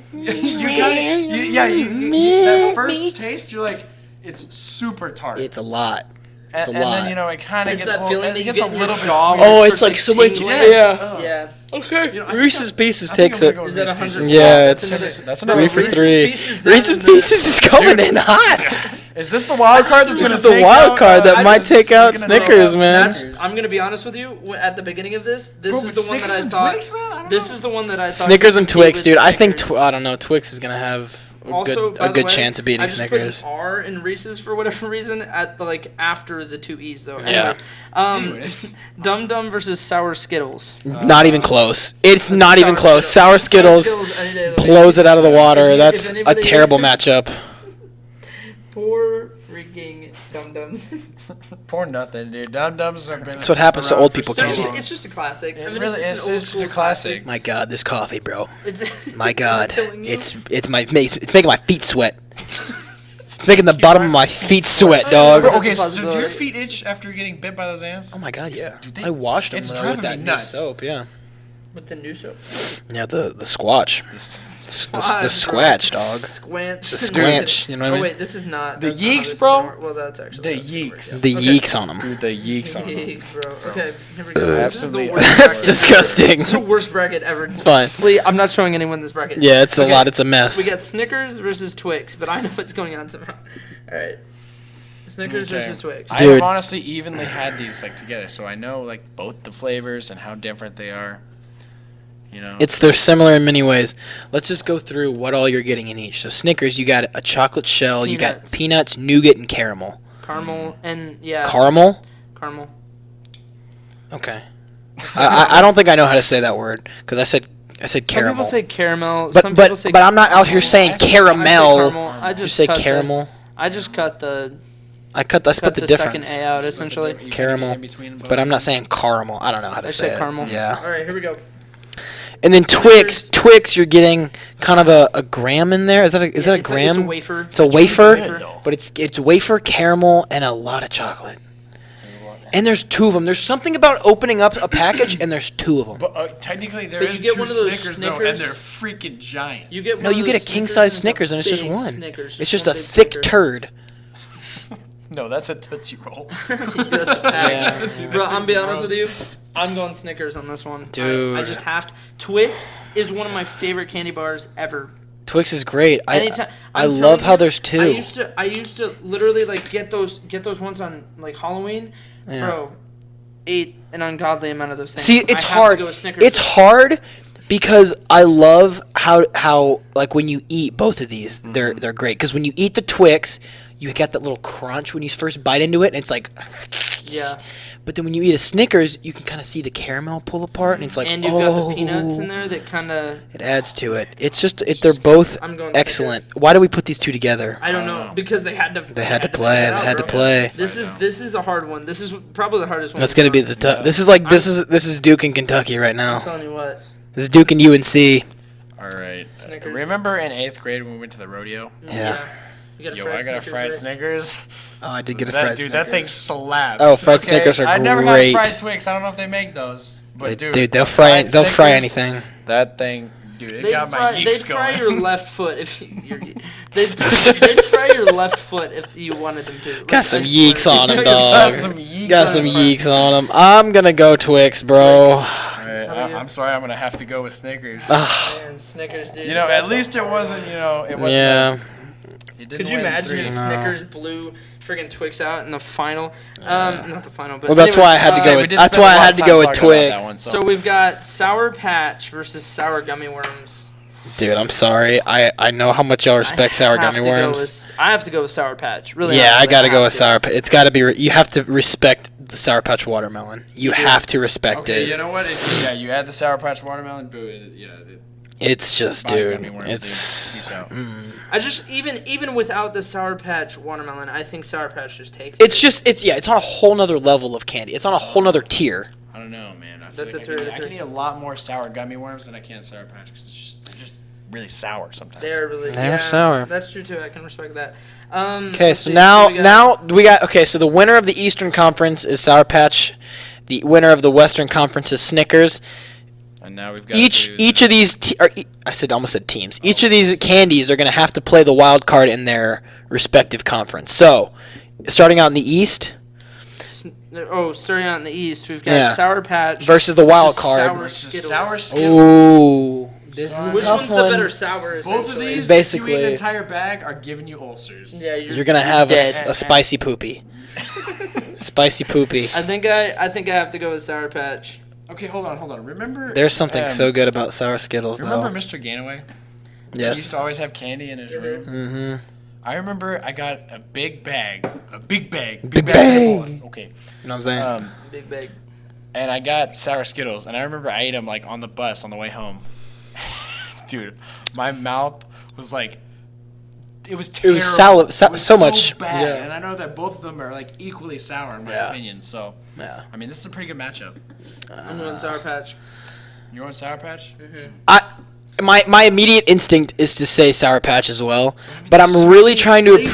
that first taste, you're like, it's super tart. it's a lot. and, it's a and lot. then it kind of It's gets that a little, feeling it that you gets get a in your little bit jaw sweet. when Oh, it it's starts, like so much. tingling. Yeah. Ugh. Yeah. Okay. You know, I think Reese's I'm- Pieces I think takes I'm it. gonna go Is that Reese's 100? Pieces. Yeah, That's it's another- That's No, three another for Reese's three. Pieces down Reese's in the- Pieces is coming in hot. Is this the wild card that's This going is to the take wild out, card that I might just- take out it's gonna take Snickers, out man. Snickers. I'm gonna be honest with you. At the beginning of this Bro, is but the one that Snickers I and thought. Twix, man? I don't This know. is the one that I thought. Snickers could and compete Twix, with dude. I think Snickers. I don't know. Twix is gonna have Also, by a the good way, chance of beating I just Snickers. put an R in Reese's for whatever reason at the after the two E's though. Yeah. Anyways, Dum Dum versus Sour Skittles. Not even close. It's not even Sour close. Sour Skittles any day of the week. blows it out of the water. If That's a anybody- terrible matchup. Poor freaking Dum Dums. Poor nothing, dude. Dum Dums have been. That's what happens to around old for people, so Kenny. long. It's just a classic. It I mean, really it's is. just an old It's just school a classic. My God, this coffee, bro. It's, My God, Is it killing you? it's making my feet sweat. It's making the bottom of my feet sweat, dog. Bro, That's okay, a so do possibility. your feet itch after getting bit by those ants? Oh my God, yeah. Dude, they- I washed them it's with driving that me new nuts. soap. Yeah, with the new soap. yeah. The Squatch, the Squatch, dog. Squanch. The Squanch, you know what I mean? Oh wait, this is not. The that's not how Yeeks, this is bro? gonna work. Well, that's actually. The that's gonna work, Yeeks. The Okay. yeeks on them. Dude, the yeeks on yeah. them. Yeeks, bro. Okay, here we go. This is the Absolutely. worst. That's bracket. disgusting. It's the worst bracket ever. It's fine. Lee, I'm not showing anyone this bracket. Yeah, it's a Okay, lot. It's a mess. We got Snickers versus Twix, but I know what's going on somehow. All right. Snickers Okay. versus Twix. I Dude. have honestly evenly had these together, so I know both the flavors and how different they are. You know. They're similar in many ways. Let's just go through what all you're getting in each. So Snickers, you got a chocolate shell, you got Peanuts. peanuts, nougat, and caramel. Caramel and yeah. Caramel? Caramel. Okay. I don't think I know how to say that word because I said Some caramel. people say caramel. but some people say I'm not out here saying I say caramel. caramel. I You just say cut caramel. I just cut the I split the the difference. second A out essentially. Caramel. But I'm not saying caramel. I don't know how to I say said it. caramel. Yeah. All right, here we go. And then Twix, you're getting kind of a gram in there. Is that a It's gram? It's a wafer. It's a wafer, good, though. but it's wafer, caramel, and a lot of chocolate. And there's two of them. There's something about opening up a package, and there's two of them. But technically, there But is you get two one of those Snickers, though, and Snickers. they're freaking giant. You get No, one you of get a those king-size Snickers Snickers, and it's just big one. Snickers, It's just one a big thick Snicker. turd. No, that's a Tootsie Roll. Yeah. Bro, I'm be honest with you. I'm going Snickers on this one. Dude. I just have to. Twix is one of my favorite candy bars ever. Twix is great. Anytime, I I'm love telling how you, there's two. I used to literally get those ones on Halloween. Yeah. Bro, ate an ungodly amount of those things. See, I it's have to hard. go with Snickers. It's hard because I love how when you eat both of these, they're great. Because when you eat the Twix, you get that little crunch when you first bite into it, and it's like. Yeah. But then when you eat a Snickers, you can kind of see the caramel pull apart, and it's like, And you've got the peanuts in there that kind of. It adds to it. It's just they're both I'm going excellent. Why do we put these two together? I don't know because they had to. They had to play. figure it They out, had to bro. play. This is a hard one. This is probably the hardest one. That's gonna be the tough. This is like this is Duke and Kentucky right I'm now. telling you what. This is Duke and UNC. All right. Snickers. Remember in 8th grade when we went to the rodeo? Yeah. You got a Yo, fried I got a Snickers, fried right? Snickers. Oh, I did get a That fried dude, Snickers. that thing slaps. Oh, fried Snickers are I never great. had fried Twix. I don't know if they make those, but Dude, they'll fry fried Snickers, anything. That thing, dude, it got my They'd yeeks fry going. your left foot if they'd fry your left foot if you wanted them to. Got some I swear. yeeks on them, Got dog. some yeeks Got on some them. yeeks on them. I'm gonna go Twix, bro. All right, I'm sorry, I'm gonna have to go with Snickers. Ugh. Man, Snickers, dude. You know, at that's least it all. wasn't. You know, it wasn't. Yeah. It didn't Could you win imagine three. if Snickers blew friggin' Twix out in the final? Not the final, but Well, that's why I had to go we with. did That's spend why a I lot had of to time go with talking about that Twix. one, So we've got Sour Patch versus Sour Gummy Worms. Dude, I'm sorry. I know how much y'all respect sour gummy worms. I have to go with Sour Patch. Really? Yeah, I honestly, gotta go have with to. Sour Patch. It's gotta be. You have to respect the Sour Patch watermelon. You have to respect Okay, it. you know what? Yeah, you add the Sour Patch watermelon, boo. It's just, Buy dude. gummy worms, It's. dude. Peace out. I just even without the Sour Patch watermelon, I think Sour Patch just takes. It's on a whole nother level of candy. It's on a whole nother tier. I don't know, man. I feel That's like a three, I that's can three. eat a lot more sour gummy worms than I can Sour Patch because they're just really sour sometimes. They're really They're sour. That's true too. I can respect that. Okay, let's so see, now we got- okay. So the winner of the Eastern Conference is Sour Patch. The winner of the Western Conference is Snickers. And now we've got Each of these almost said teams. Each of these candies are going to have to play the wild card in their respective conference. So, starting out in the East starting out in the East, we've got Yeah. Sour Patch versus the wild versus card. Sour versus Skittles. sour Skittles. Ooh, this is a Which tough one's one. the better sour? Both of essentially? these, Basically- if you eat an entire bag, are giving you ulcers. Yeah, You're gonna have dead. a spicy poopy. Spicy poopy. I think I have to go with Sour Patch. Okay, hold on. Remember? There's something so good about sour Skittles, Remember though. Mr. Ganaway? He used Yes. to always have candy in his room. Mm-hmm. I remember I got a big bag. Big bag. bag. Okay. You know what I'm saying? Big bag. And I got sour Skittles, and I remember I ate them like on the bus on the way home. Dude, my mouth was like, it was terrible. was sour- so- It was so much. bad, Yeah. and I know that both of them are like equally sour in my opinion. So, Yeah. I mean, this is a pretty good matchup. I'm going Sour Patch. You want Sour Patch? My immediate instinct is to say Sour Patch as well, but there's I'm so really many trying to flavors.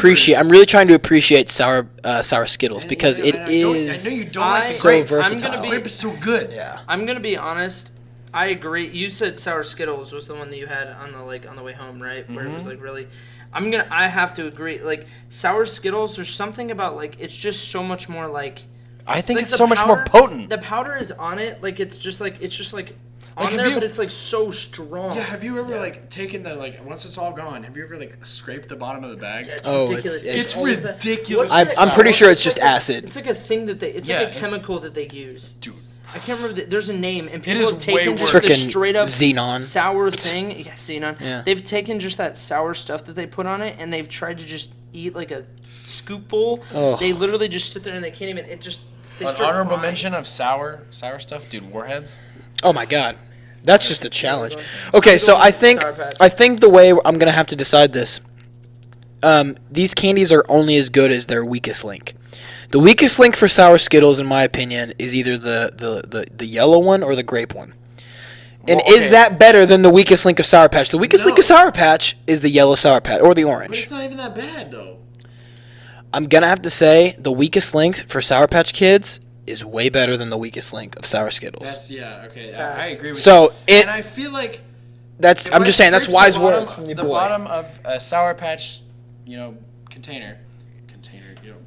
appreciate sour Skittles because it I is know you don't like the so grape. versatile. I'm gonna be- Grape is so good. Yeah. I'm gonna be honest. I agree. You said Sour Skittles was the one that you had on the way home, right? Where it was like really. I have to agree. Like Sour Skittles, there's something about like it's just so much more like. I think Like it's the so much more powder- potent. The powder is on it, like it's just like on Like, have there, you- but it's like so strong. Yeah, have you ever like taken the like once it's all gone? Have you ever like scraped the bottom of the bag? Yeah, it's Oh, ridiculous. it's all of that- ridiculous. What's I'm that- pretty sure it's like just a- acid. It's like a thing that it's Yeah, like a it's- chemical that they use. Dude. I can't remember. There's a name, and people is have way taken just worse. this Frickin' straight up Xenon. sour thing. Yeah, Xenon. Yeah. They've taken just that sour stuff that they put on it, and they've tried to just eat like a scoopful. Ugh. They literally just sit there and they can't even. It just. They An start honorable crying. mention of sour stuff, dude. Warheads. Oh my god. That's just a challenge. Okay, so Sour Patch. I think the way I'm gonna have to decide this. These candies are only as good as their weakest link. The weakest link for sour Skittles, in my opinion, is either the yellow one or the grape one. And Well, is okay. that better than the weakest link of Sour Patch? The weakest link No. of Sour Patch is the yellow Sour Patch or the But orange. it's not even that bad though. I'm gonna have to say the weakest link for Sour Patch Kids is way better than the weakest link of Sour Skittles. That's okay. I Facts. agree with So you. it And I feel like that's if I'm I just saying that's scraped wise the bottom- words from your the boy. bottom of a Sour Patch, container,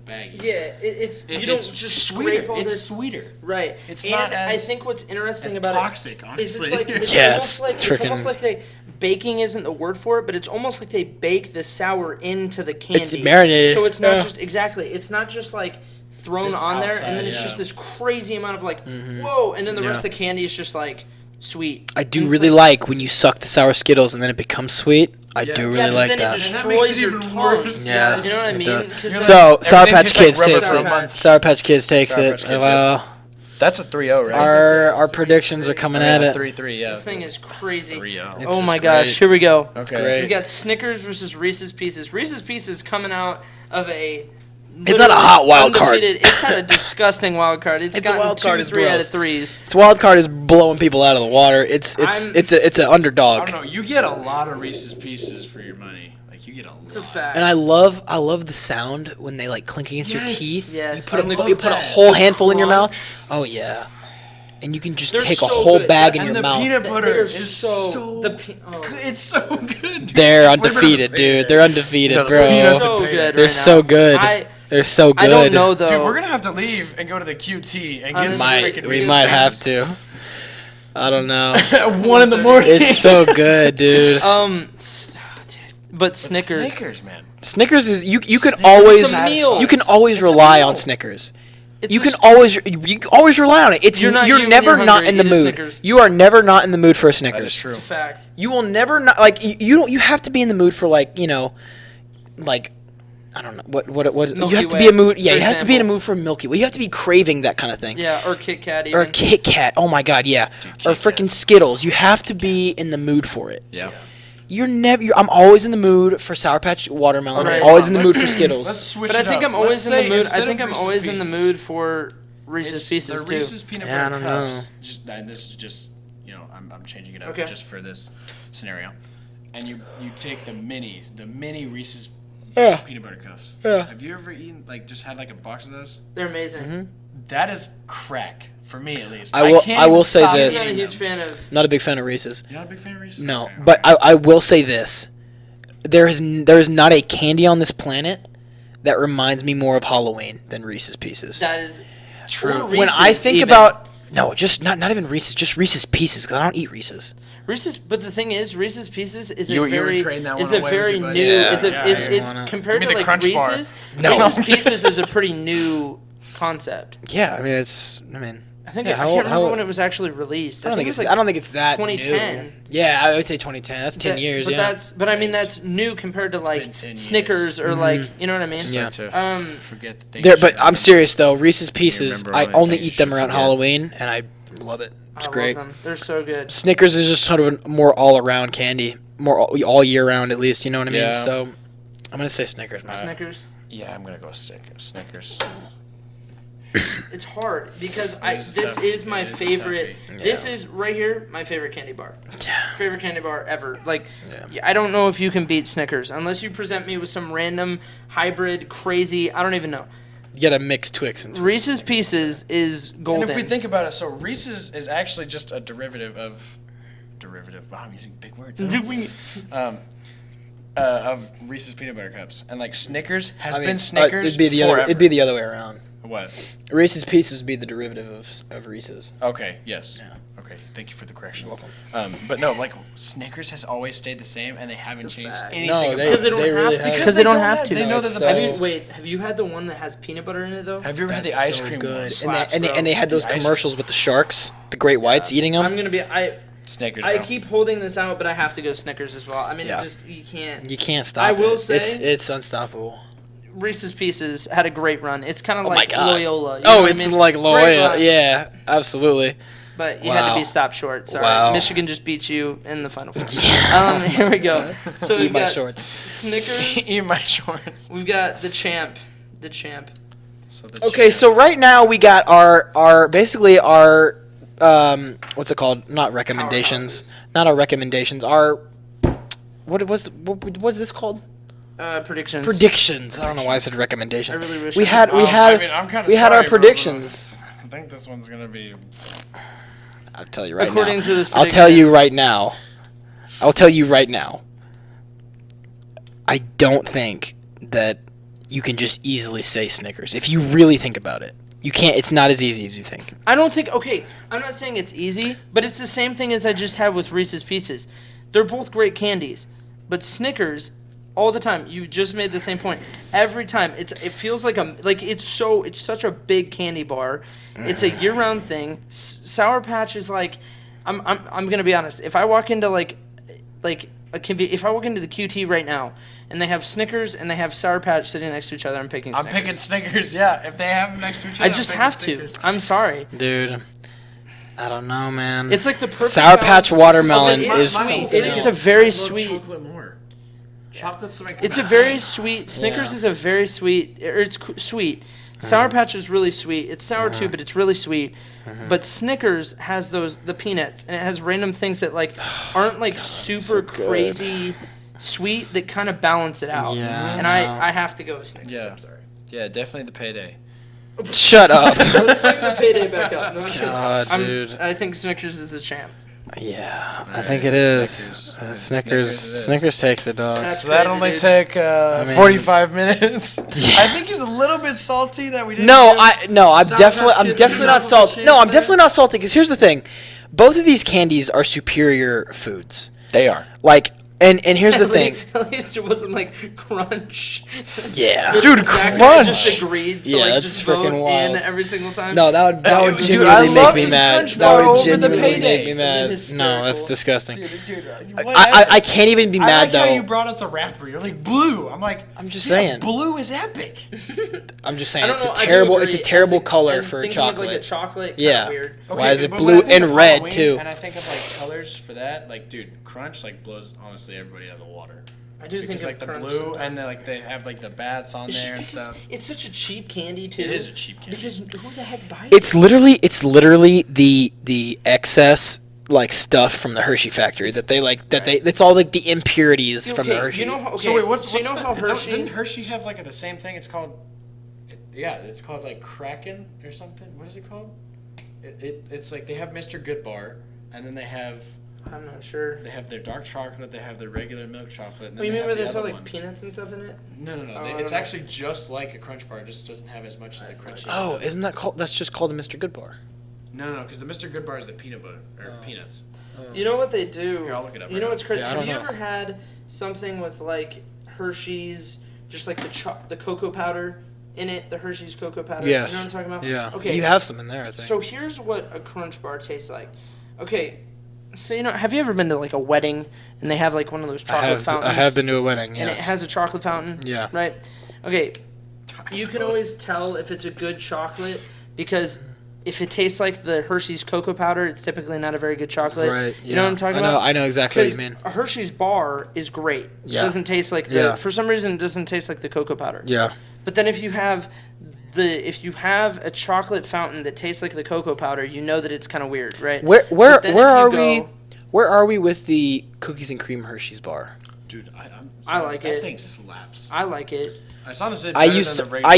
baggie. Yeah, it's you don't it's just sweeter. scrape all It's this. sweeter. Right. It's and not I as- think what's interesting It's about toxic, it honestly. is it's like it's Yes, almost like it's frickin- almost like they baking isn't the word for it, but it's almost like they bake the sour into the candy. marinated, So it's not yeah. just exactly. It's not just like thrown This on there and then outside, it's yeah. just this crazy amount of like whoa, and then the rest of Yeah. the candy is just like sweet. I do And it's really like when you suck the sour Skittles and then it becomes sweet. I do Yeah, really but like then that. it And that makes destroys it your even tongue. worse. Yeah, You know what I it mean? does. 'Cause You're then- So Sour Everything Patch tastes like Kids rubber takes for a it. month. Sour Patch Kids takes Sour it. Patch Kids, Well, That's a 3-0, right? Our predictions are coming at it. 3-3, yeah. This thing is crazy. 3-0. It's Oh just my great. gosh, here we go. Okay. great. We got Snickers versus Reese's Pieces. Reese's Pieces coming out of a. It's had a hot wild card. undefeated- It's had a disgusting wild card. It's a gotten wild card, 2, it's 3 out of gross. 3s. Its wild card is blowing people out of the water. It's an I underdog. don't know. You get a lot of Reese's Pieces for your money. Like, you get a lot. It's a fact. And I love the sound when they like clink against your Yes. teeth. Yes, You put I love you put a that. whole handful in your Crunch. mouth. Oh yeah. And you can just They're take a so whole good. bag in And your the mouth. peanut They butter are is so- so the good. pe- oh. It's so good. Dude. They're It's way better than undefeated, dude. peanut. They're undefeated, No, the bro. peanuts so and good. peanut. They're right so now. good. They're so good. I don't know though. Dude, we're gonna have to leave and go to the QT and get Honestly, some freaking We Reese's might have Pieces. to. I don't know. At 1 in the morning. It's so good, dude. Dude. But Snickers. Snickers, man. Snickers is you can Snickers always It's a meal. you can always It's a rely meal. on Snickers. It's You a can st- always rely on it. It's You're not you're you when never you're not hungry, in the eat a mood. Snickers. You are never not in the mood for a Snickers. That is true. It's a fact. You will never not like you don't. You have to be in the mood for like like I don't know what Milky you have to Way, be in a mood. Yeah, for you have to be in a example. mood for Milky Way. You have to be craving that kind of thing. Yeah, or Kit Kat Or a even. Kit Kat. Oh my God, yeah. Dude, Or Kit freaking Kats. Skittles. You have to be in the mood for it. Yeah. You're never. I'm always in the mood for Sour Patch watermelon. Right. I'm always in the mood for Let's Skittles. switch But I it think up. I'm always Let's in the say mood. instead I think of I'm Reese's always in the Pieces, mood for Reese's it's Pieces the too. Reese's peanut Yeah, I butter don't know. cups. And this is just, I'm changing it up Okay. just for this scenario. And you take the mini Reese's Yeah. peanut butter cups. Yeah. Have you ever eaten just had like a box of those? They're amazing. Mm-hmm. That is crack for me at least. I will- can't I will even say stop this. I'm not a eating huge them. fan of. Not a big fan of Reese's. You're not a big fan of Reese's? No, Okay, but okay. I will say this: there is not a candy on this planet that reminds me more of Halloween than Reese's Pieces. That is True. or When I Reese's think even. about just not even Reese's, just Reese's Pieces because I don't eat Reese's. Reese's, but the thing is, Reese's Pieces is You a were very trading that is one a away very with your new. buddy. Yeah, Is a, yeah, is I didn't it's wanna- compared Give me to the like Crunch bar. Reese's. No. Reese's Pieces is a pretty new concept. Yeah, I mean I think Yeah, I how can't old- remember how- when it was actually released. I don't think it it's was I don't think it's that 2010. new. Yeah, I would say 2010. That's 10 that- years. But Yeah. I mean that's new compared to been like 10 Snickers years. or like you know what I mean. Yeah. Start to Um, forget the things. There, you but should I'm serious though. Reese's remember Pieces, I all the only things eat you them should around forget. Halloween, and I love it. It's I great. love them. They're so good. Snickers is just sort of a more all-around candy, more all year round at least. You know what I mean? Yeah. So I'm gonna say Snickers, man. Snickers. Yeah, I'm gonna go Snickers. It's hard because is this tough. is my It is a favorite. toughie. This Yeah. is right here my favorite candy bar. Yeah. Favorite candy bar ever. Like, Yeah. I don't know if you can beat Snickers unless you present me with some random hybrid crazy. I don't even know. You gotta mix Twix and Reese's Pieces is golden. And if we think about it, so Reese's is actually just a derivative. Wow, I'm using big words. Of Reese's peanut butter cups, and like Snickers has been Snickers it'd be the forever. other. It'd be the other way around. What? Reese's Pieces would be the derivative of Reese's. Okay. Yes. Yeah. Okay. Thank you for the correction. You're welcome. But no, like Snickers has always stayed the same, and they haven't It's a changed fact. anything. No, about Because they don't they really have have. because they don't don't have have- to. they know it's that the Have best- you, wait, have you had the one that has peanut butter in it though? Have you ever had the That's ice so cream good. one? And Slaps, they had those The ice- commercials with the sharks, the great whites eating them. I'm gonna be. Snickers. I bro. keep holding this out, but I have to go Snickers as well. I mean, Yeah. just you can't. You can't stop. I will it. say- it's unstoppable. Reese's Pieces had a great run. It's kind of Oh my like God. Loyola. You know Oh, what I it's mean? like Great Loyola. run, Yeah, absolutely. But you had to Wow. be stopped short. Sorry, Wow. Michigan just beat you in the final four. Yeah. Here we go. So Eat we've my got shorts. Snickers. Eat my shorts. We've got the champ. So the Okay, champ- so right now we got our basically our what's it called? Not recommendations. Not our recommendations. Our what's this called? Predictions. Predictions. I don't know why I said recommendations. I really wish we I had could- we had I mean, I'm kinda we had our sorry, bro, but predictions. I think this one's gonna be. I'll tell you right According now. to this I'll tell prediction. you right now. I'll tell you right now. I don't think that you can just easily say Snickers. If you really think about it, you can't. It's not as easy as you think. I don't think. Okay, I'm not saying it's easy, but it's the same thing as I just had with Reese's Pieces. They're both great candies, but Snickers, all the time. You just made the same point. Every time, it feels like it's such a big candy bar. It's a year-round thing. Sour Patch is like, I'm gonna be honest. If I walk into like if I walk into the QT right now and they have Snickers and they have Sour Patch sitting next to each other, I'm picking Snickers. I'm picking Snickers, yeah. If they have them next to each other, I just have Snickers. to. I'm sorry. Dude, I don't know, man. It's like the perfect Sour Patch balance watermelon of it. is. It's a very I love sweet. chocolate more. Chocolate's like It's a very sweet. Snickers is a very sweet. Or it's sweet. Sour Patch is really sweet. It's sour too, but it's really sweet. But Snickers has the peanuts, and it has random things that like aren't like super so good. crazy sweet that kind of balance it out. Yeah, and I have to go with Snickers. Yeah. I'm sorry. Yeah, definitely the payday. Shut up. Let's bring the payday back up. No, God, dude. I think Snickers is a champ. Yeah, I think it is. Snickers takes it, dog. That's So that crazy, only dude. took 45 minutes. Yeah. I think he's a little bit salty that we didn't. No, give I'm Sour definitely, Patch I'm Kids definitely enough not of a salty. chance No, I'm there. definitely not salty. Because here's the thing, both of these candies are superior foods. They are. Like, and here's the thing. At least it wasn't like Crunch. Yeah. Dude, Zach Crunch. just agreed to Yeah, like that's just freaking vote wild. in every single time. No, that would Dude, genuinely I make love me the mad. Crunch That bar would over the genuinely make Payday. me mad. No, that's Hysterical. disgusting. Dude, I can't even be I mad like how you though. brought up the rapper. You're like blue. I'm like, I'm just yeah, saying. blue is epic. I'm just I saying don't it's know, a I do terrible. agree. It's a terrible As color as for thinking of, chocolate. like a chocolate, Yeah. kinda weird. Why is it but when blue I think and of red Halloween too? And I think of like colors for that, like dude, Crunch like blows honestly everybody out of the water. I do Because think like of the Crunch blue sometimes. and they have like the bats on It's there and just because stuff. it's such a cheap candy too. It is a cheap candy. Because who the heck buys It's literally the excess like stuff from the Hershey factory that they like that they it's all like the impurities it? from the Hershey. You know how, okay, So wait, what's you know how Didn't Hershey's Hershey have like the same thing? It's called, it's called like Kraken or something. What is it called? It's like they have Mr. Goodbar, and then they have I'm not sure. their dark chocolate, they have their regular milk chocolate. And then Oh, you they mean have where the there's all other like one. peanuts and stuff in it? No. Oh, I It's don't know. actually just like a Crunch bar, just doesn't have as much of the crunchy Oh, stuff. isn't that called? That's just called the Mr. Good Bar. No, because the Mr. Goodbar is the peanut butter or peanuts. You know what they do? Here, I'll look it up You right know now. what's crazy? Yeah, I Have don't you know. ever had something with like Hershey's, just like the cocoa powder in it, the Hershey's cocoa powder? Yes. You know what I'm talking about? Yeah. Okay. You have some in there, I think. So here's what a Crunch bar tastes like. Okay. So have you ever been to like a wedding and they have like one of those chocolate fountains? I have been to a wedding. Yes. And it has a chocolate fountain. Yeah. Right. Okay. You It's can both. always tell if it's a good chocolate because if it tastes like the Hershey's cocoa powder, it's typically not a very good chocolate. Right. You know what I'm talking about? I know exactly what you 'Cause mean. a Hershey's bar is great. Yeah. It doesn't taste like the Yeah. for some reason it doesn't taste like the cocoa powder. Yeah. But then if you have a chocolate fountain that tastes like the cocoa powder, you know that it's kind of weird, right? Where But then if you are go- we? Where are we with the cookies and cream Hershey's bar? Dude, I'm I sorry, like that it. thing slaps. I like it. It's honestly I better used than to the regular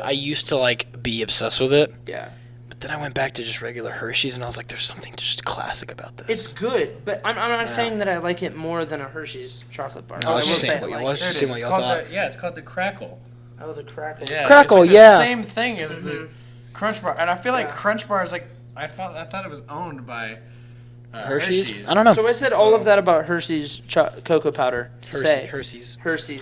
I used to like be obsessed with it, Yeah. but then I went back to just regular Hershey's and I was like, there's something just classic about this. It's good, but I'm not saying that I like it more than a Hershey's chocolate bar. No, I will let's just say say I what you like let's it. just There see it what is. y'all thought. It's called the Crackle. Oh, the crackle. Yeah, Crackle, it's like yeah. the same thing as the Crunch bar, and I feel like Yeah. Crunch bar is like I thought it was owned by Hershey's? Hershey's. I don't know. So I said all of that about Hershey's cocoa powder to say Hershey's. Hershey's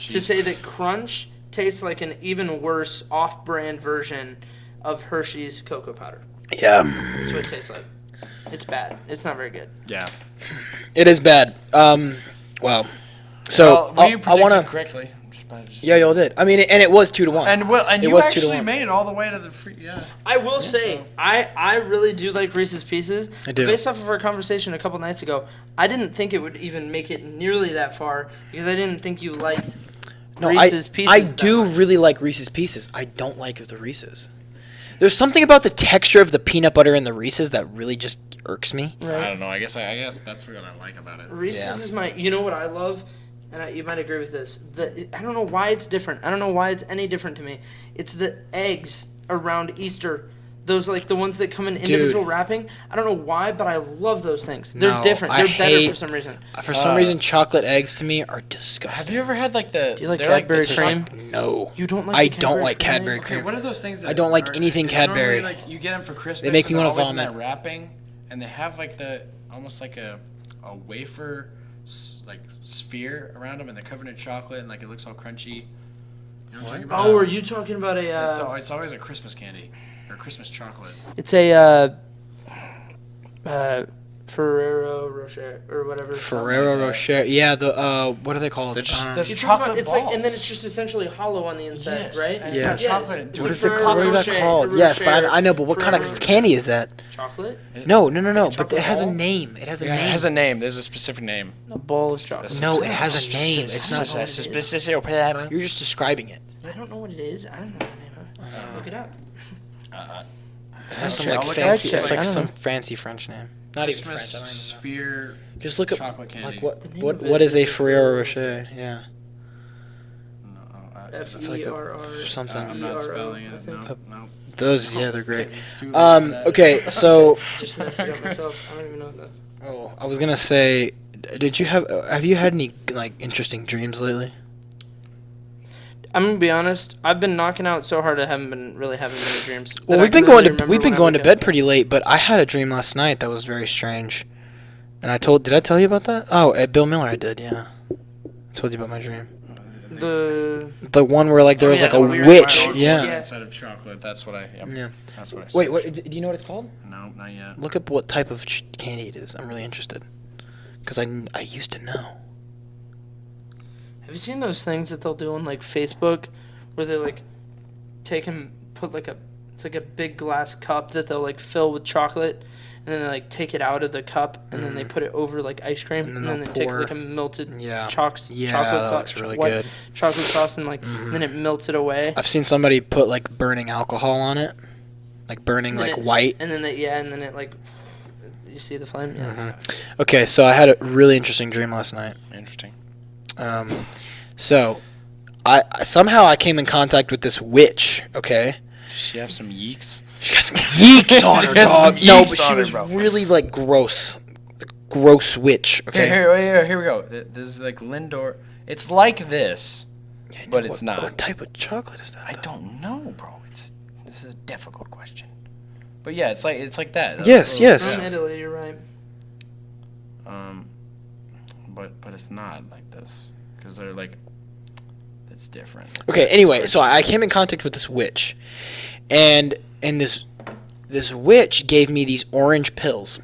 to say that Crunch tastes like an even worse off-brand version of Hershey's cocoa powder. Yeah. That's what it tastes like. It's bad. It's not very good. Yeah. It is bad. Wow. So well, we I predicted want to. correctly. Yeah, y'all did. I mean, and it was 2-1. And It you was 2 to actually 1. made it all the way to the free. Yeah. I will say, so. I really do like Reese's Pieces. I do. Based off of our conversation a couple nights ago, I didn't think it would even make it nearly that far because I didn't think you liked Reese's Pieces. I that do much. really like Reese's Pieces. I don't like the Reese's. There's something about the texture of the peanut butter in the Reese's that really just irks me. I Right. don't know. I guess that's what I like about it. Reese's Yeah. is my. You know what I love, and you might agree with this. I don't know why it's different. I don't know why it's any different to me. It's the eggs around Easter. Those like the ones that come in individual wrapping. I don't know why, but I love those things. They're No, different. I They're better hate- for some reason. For some reason, chocolate eggs to me are disgusting. Have you ever had like the? Do you like they're Cadbury the- cream? No. You don't like I the don't Cadbury like cream? Cadbury Okay, cream. what are those things that I don't like anything it's Cadbury. normally, like you get them for Christmas. They make me and they're wanna always in vomit. that wrapping, and they have like almost like a wafer like sphere around them, and they're covered in chocolate, and like it looks all crunchy. You know what I'm talking about? Oh, are you talking about It's always a Christmas candy or Christmas chocolate. It's a Ferrero Rocher or whatever. Ferrero Rocher. Yeah, the what are they called? They're just You're talking chocolate about, it's balls. like, and then it's just essentially hollow on the inside, Yes, right? and it's got chocolate. It's What a is it Ferrero called? What is that Rocher, called? a Yes, but Rocher, I know. But what kind of Ferrero- candy is that? Chocolate? No. But chocolate it has a ball? name. It has a Yeah, name. it has a name. There's a specific name. A ball of chocolate. No, it has a name. It's not. not. You're just describing it. I don't know what it is. I don't know the name of it. Look it up. It has some I'll like look fancy. it up. It's I like don't some know. fancy French name. Not even French. I don't even know. Sphere. Just look up chocolate candy. like what The name what of what it is a is Ferrero Rocher? Yeah, F-E-R-R. something. I'm not spelling I it. think. No. Those they're great. It's too late for that. Okay, so Just messed it up myself. I don't even know what that's. I was gonna say, have you had any like interesting dreams lately? I'm gonna be honest. I've been knocking out so hard I haven't been really having many dreams. Well, that I we've been can going really to remember we've been when I going to wake bed up. pretty late, but I had a dream last night that was very strange. And did I tell you about that? Oh, at Bill Miller I did, yeah. I told you about my dream. The one where like there was like a weird witch, one. yeah. Yeah. Instead of chocolate, that's what I. Yep. Yeah. That's what I. Wait, searched. do you know what it's called? No, not yet. Look up what type of candy it is. I'm really interested. Because I used to know. Have you seen those things that they'll do on like Facebook, where they like take and put like it's like a big glass cup that they'll like fill with chocolate, and then they like take it out of the cup, and then they put it over like ice cream, And and then then they they'll take pour- like a melted Yeah. chocolate that sauce, looks really white good. chocolate sauce, and like then it melts it away. I've seen somebody put like burning alcohol on it. Like burning Then like it- white. And then and then it like you see the flame. Yeah. it's- Okay, so I had a really interesting dream last night. Interesting. So I somehow I came in contact with this witch, okay? Does she have some yeeks? She got some yeeks on her, She had some dog. No, but yeeks she on her, was bro. really like gross. Gross witch, okay? Here we go. There's like Lindor. It's like this, but it's not. What type of chocolate is that? I don't know, bro. This is a difficult question. But yeah, it's like that. Yes, yes. From Italy, you're right. But it's not like this because they're like. It's different. Okay, anyway, so I came in contact with this witch. And this witch gave me these orange pills.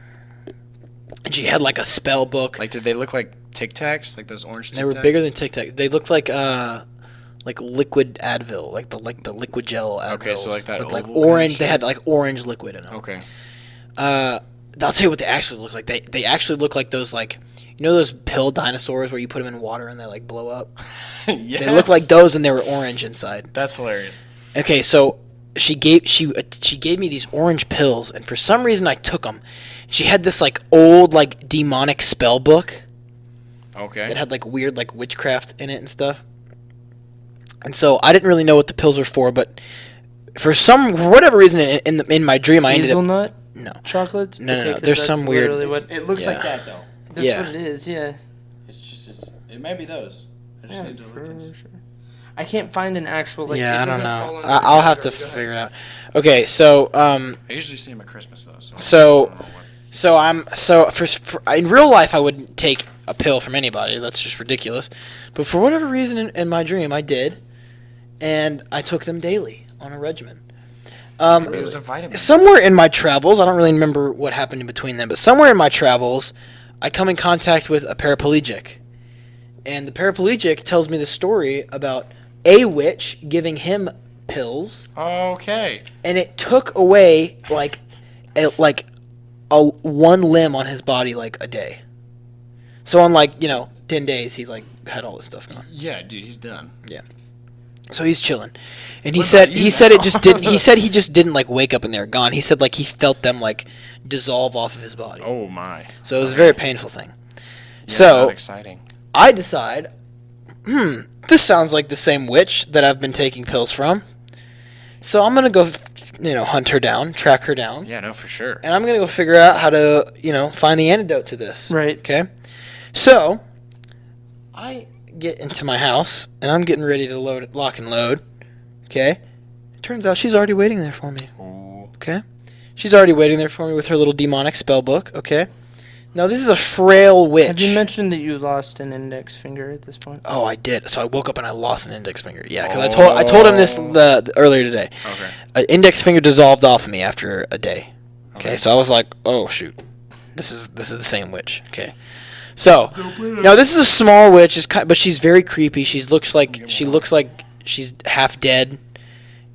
And she had like a spell book. Like, did they look like Tic Tacs? Like those orange Tic Tacs? They were bigger than Tic Tac. They looked like liquid Advil, like the liquid gel Advils. Okay, so like that with like oval kind of orange. They shape? had like orange liquid in them. Okay. I'll tell you what they actually look like. They actually look like those like those pill dinosaurs where you put them in water and they like blow up. Yes. They look like those and they were orange inside. That's hilarious. Okay, so she gave me these orange pills, and for some reason I took them. She had this like old like demonic spell book Okay. that had like weird like witchcraft in it and stuff. And so I didn't really know what the pills were for, but for whatever reason in my dream I ended up Hazelnut no. chocolates. No, Okay, 'cause there's that's some weird- literally What, It looks Yeah. like that though. that's Yeah. what it is. Yeah. It may be those. I just Yeah, need to look for and see. sure. I can't find an actual like. yeah, it I don't doesn't fall know. under I'll the have to category. Go figure it out. Okay, so I usually see them at Christmas though. So. So- I don't know what- for in real life I wouldn't take a pill from anybody. That's just ridiculous. But for whatever reason in my dream I did, and I took them daily on a regimen. Maybe it was a vitamin. Somewhere in my travels, I don't really remember what happened in between them, but somewhere in my travels, I come in contact with a paraplegic. And the paraplegic tells me the story about a witch giving him pills, Okay. and it took away a one limb on his body like a day. So on 10 days he like had all this stuff gone. Yeah, dude, he's done. So he's chilling, and he What said about you he said it now? just didn't. He said he just didn't like wake up and they're gone. He said like he felt them like dissolve off of his body. Oh my. So it was a very painful thing. Yeah, So not exciting. I decide, this sounds like the same witch that I've been taking pills from. So I'm gonna go, hunt her down, track her down, Yeah, no, for sure. and I'm gonna go figure out how to, find the antidote to this. Right. Okay. So I get into my house and I'm getting ready to lock and load. Okay. It turns out she's already waiting there for me. Ooh. Okay. She's already waiting there for me with her little demonic spell book. Okay. Now this is a frail witch. Have you mentioned that you lost an index finger at this point? Oh, I did. So I woke up and I lost an index finger. Yeah, because I told him this earlier today. Okay. An index finger dissolved off of me after a day. Okay, Okay. so I was like, oh shoot. This is the same witch. Okay. So, now this is a small witch, but she's very creepy. She looks like she's half dead,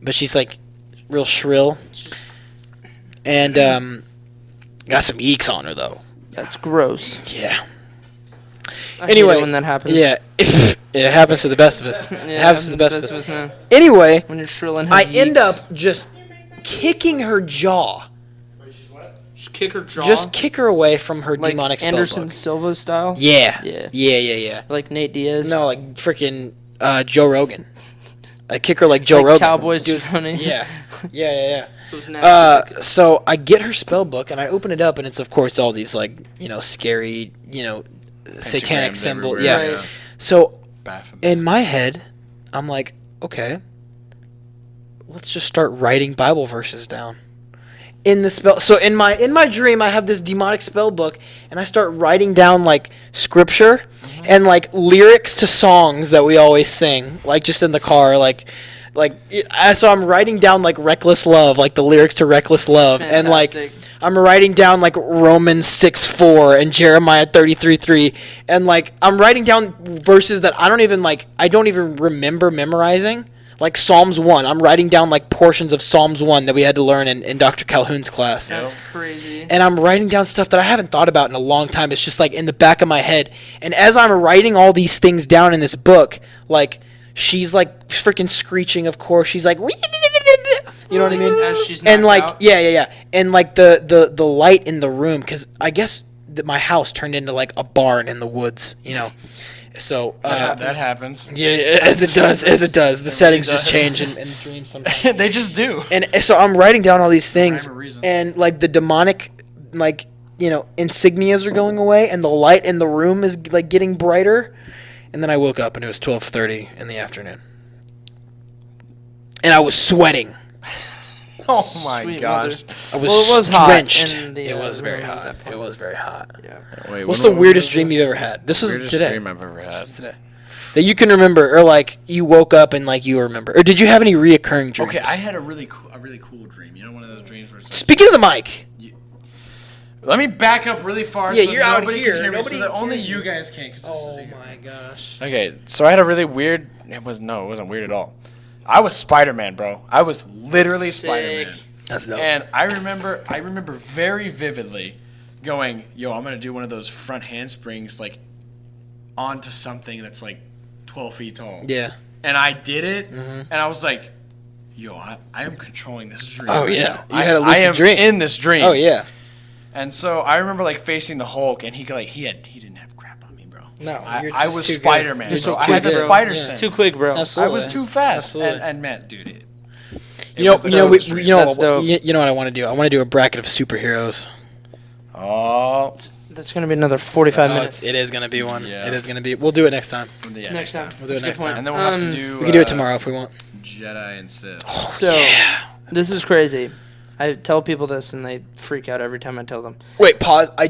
but she's like real shrill. And got some eeks on her though. That's gross. Yeah. I Anyway, hate it when that happens. Yeah, it happens to the best of us. Yeah, It happens to the best of us. man. Anyway, When you're shrill and I have end yeeks. up just kicking her jaw. Just kick her jaw. Just kick her away from her like demonic Anderson spellbook. Silva style. Yeah. Yeah. Yeah. Like Nate Diaz. No, like freaking Joe Rogan. I kick her like Joe Rogan. Cowboys Dude, funny. Yeah. Those nasty So I get her spell book and I open it up and it's of course all these like scary satanic Pentagrams symbol. everywhere, Yeah. Right. So Baphomet. in my head, I'm like, okay, let's just start writing Bible verses down. In the spell, so in my dream, I have this demonic spell book, and I start writing down like scripture and like lyrics to songs that we always sing, like just in the car, so I'm writing down like "Reckless Love," like the lyrics to "Reckless Love," and like Fantastic. I'm writing down like Romans 6:4 and Jeremiah 33:3, and like I'm writing down verses that I don't even remember memorizing. Like Psalms 1. I'm writing down like portions of Psalms 1 that we had to learn in Dr. Calhoun's class. That's crazy. And I'm writing down stuff that I haven't thought about in a long time. It's just like in the back of my head. And as I'm writing all these things down in this book, like she's like freaking screeching, of course. She's like, you know what I mean? As she's And knocked like, out? yeah. And like the light in the room, because I guess that my house turned into like a barn in the woods, So that happens. yeah, as it does. The settings just change in dreams sometimes. They just do. And so I'm writing down all these things, Rhyme or reason. and like the demonic, insignias are going away, and the light in the room is like getting brighter. And then I woke up, and it was 12:30 in the afternoon, and I was sweating. Oh my Sweet gosh. mother. I was, Well, it was hot drenched. in the, It was very room at hot. that point. It was very hot. Yeah. Wait, What's when- the when weirdest was dream this? you've ever had? This was Weirdest today. dream I've ever This had. is today. That you can remember, or like you woke up and like you remember, or did you have any reoccurring dreams? Okay, I had a really cool dream. You know, one of those dreams where it's like, Speaking of the mic. let me back up really far. Yeah, so you're out nobody here. Can hear me, Nobody so that only hears you you. guys can. Cause this is my gosh. Okay, so I had a really weird. It wasn't weird at all. I was Spider-Man, bro. I was literally Sick. Spider-Man. That's dope. And I remember very vividly going, yo, I'm gonna do one of those front handsprings like onto something that's like 12 feet tall. Yeah. And I did it, and I was like, yo, I am controlling this dream. Oh, right yeah. now. You had a lucid I am dream. in this dream. Oh yeah. And so I remember like facing the Hulk, and he didn't have crap on me, bro. No, I was Spider-Man. You're So just I too had the good. spider Yeah. sense. Too quick, bro. Absolutely. I was too fast. Absolutely. And man, dude, it You know, was the dopest dream. That's dope. you know what I want to do? I want to do a bracket of superheroes. Oh, That's gonna be another 45 Oh, minutes. it is gonna be one. Yeah. It is gonna be. We'll do it next time. yeah, Next time. We'll do it That's a next good point. time. And then we'll have to do. We can do it tomorrow if we want. Jedi and Sith. So, this is crazy. I tell people this and they freak out every time I tell them. Wait, pause. I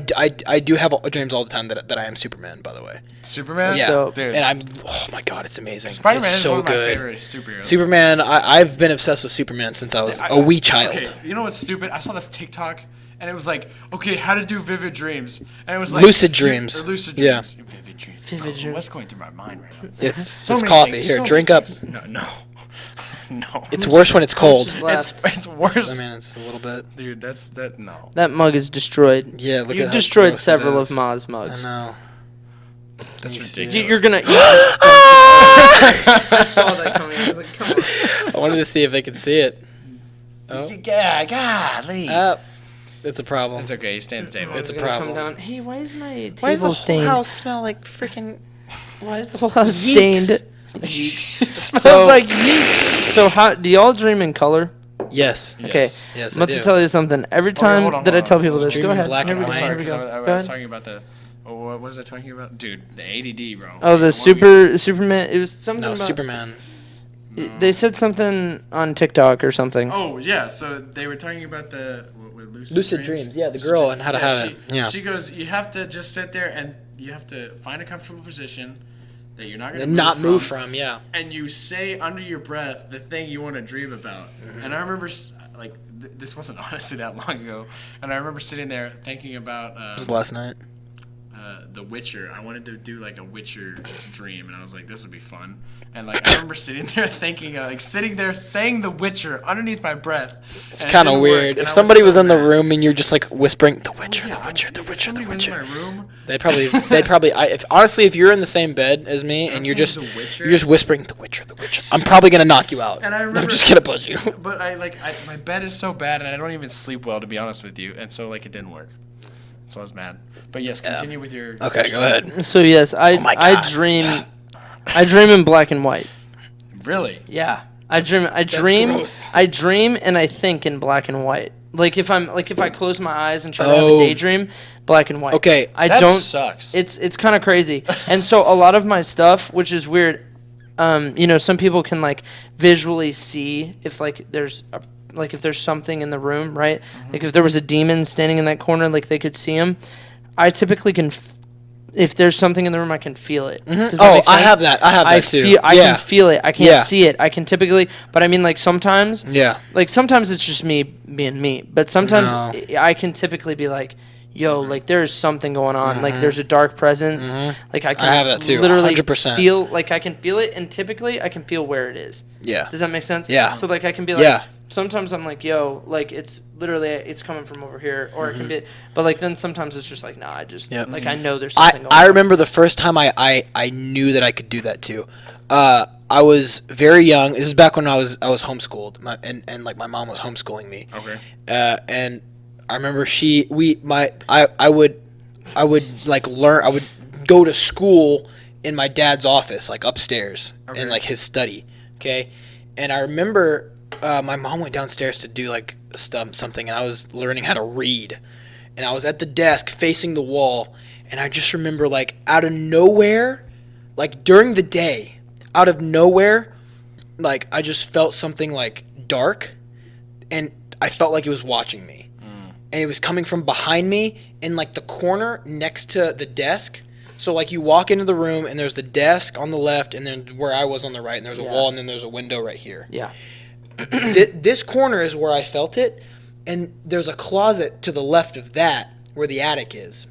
do have dreams all the time that I am Superman. By the way. Superman. Yeah, dope. dude. and I'm. Oh my god, it's amazing. Spider-Man it's is so one of my good. favorite superheroes. Superman. I've been obsessed with Superman since I was a wee child. Okay, you know what's stupid? I saw this TikTok, and it was like, okay, how to do vivid dreams, and it was like Lucid dreams. Or lucid Yeah. dreams. Vivid dreams. Vivid Bro, dreams. What's going through my mind right now? It's So it's many coffee. things, Here, so drink many up. things. No. No. It's worse when it's cold. Just left. It's worse. I mean, it's a little bit. Dude, no. That mug is destroyed. Yeah, look You've at how destroyed gross it several is. of Ma's I mugs. know. That's Let me see. ridiculous. You're gonna. I saw that coming. I was like, come on. I wanted to see if they could see it. Oh, Yeah, golly. it's a problem. It's okay. You stay at the table. It's a Gonna come problem. down. Hey, why is my table Why does the whole stained? house smell like freaking? Why is the whole house Yeeks. stained? It smells So- like yeast. So how do y'all dream in color? Yes. Okay. Yes. Yes, I'm about I to do. tell you something. Every Okay, time hold on, that I hold tell on. people this, Dreaming go in ahead. black Here and we white. go. Sorry, Here we 'cause go. I Go was ahead. talking about the. What was I talking about? Dude, the ADD, bro. Oh, the Superman. It was something No, about. Superman. They said something on TikTok or something. Oh yeah, so they were talking about the lucid, Lucid dreams, yeah, the girl and how to have it. Yeah. She goes, you have to just sit there and you have to find a comfortable position that you're not going to And not move from. Yeah. and you say under your breath the thing you want to dream about. Mm-hmm. And I remember like this wasn't honestly that long ago, and I remember sitting there thinking about This was last night. The Witcher. I wanted to do like a Witcher dream, and I was like, this would be fun. And like I remember sitting there thinking, like sitting there saying The Witcher underneath my breath. It's kind of weird. If somebody was in the room and you're just like whispering, "The Witcher, The Witcher, The Witcher, The Witcher," in my room, they'd probably. If you're in the same bed as me and you're just whispering, "The Witcher, The Witcher," I'm probably gonna knock you out. And I remember, I'm just gonna punch you. But my bed is so bad, and I don't even sleep well, to be honest with you. And so like it didn't work. So I was mad. But yes, continue with your. Okay, go ahead. So yes, I dream in black and white. Really? Yeah. I dream gross. I dream and I think in black and white. Like if I close my eyes and try to have a daydream, black and white. Okay. That sucks. It's kind of crazy. And so a lot of my stuff, which is weird, some people can like visually see if like there's something in the room, right? Mm-hmm. Like if there was a demon standing in that corner, like they could see him. I typically can, if there's something in the room, I can feel it. Mm-hmm. Oh, I have that. I have that too. I can feel it. I can't see it. I can typically, but I mean, like sometimes, like sometimes it's just me being me, but sometimes I can typically be like, yo, like there's something going on. Mm-hmm. Like there's a dark presence. Mm-hmm. Like I have that too. Literally 100%. feel, like I can feel it, and typically I can feel where it is. Yeah. Does that make sense? Yeah. So like I can be like, sometimes I'm like, yo, like it's literally it's coming from over here, or it can be, but like then sometimes it's just like, nah, I just like I know there's something going on. I remember the first time I knew that I could do that too. I was very young. This is back when I was homeschooled, and like my mom was homeschooling me. Okay. And I remember I would like learn. I would go to school in my dad's office, like upstairs in like his study. Okay, and I remember my mom went downstairs to do like something, and I was learning how to read, and I was at the desk facing the wall, and I just remember like out of nowhere, like during the day, out of nowhere, like I just felt something like dark, and I felt like it was watching me. And it was coming from behind me in like the corner next to the desk. So like you walk into the room and there's the desk on the left, and then where I was on the right, and there's a wall, and then there's a window right here. Yeah. This corner is where I felt it, and there's a closet to the left of that where the attic is.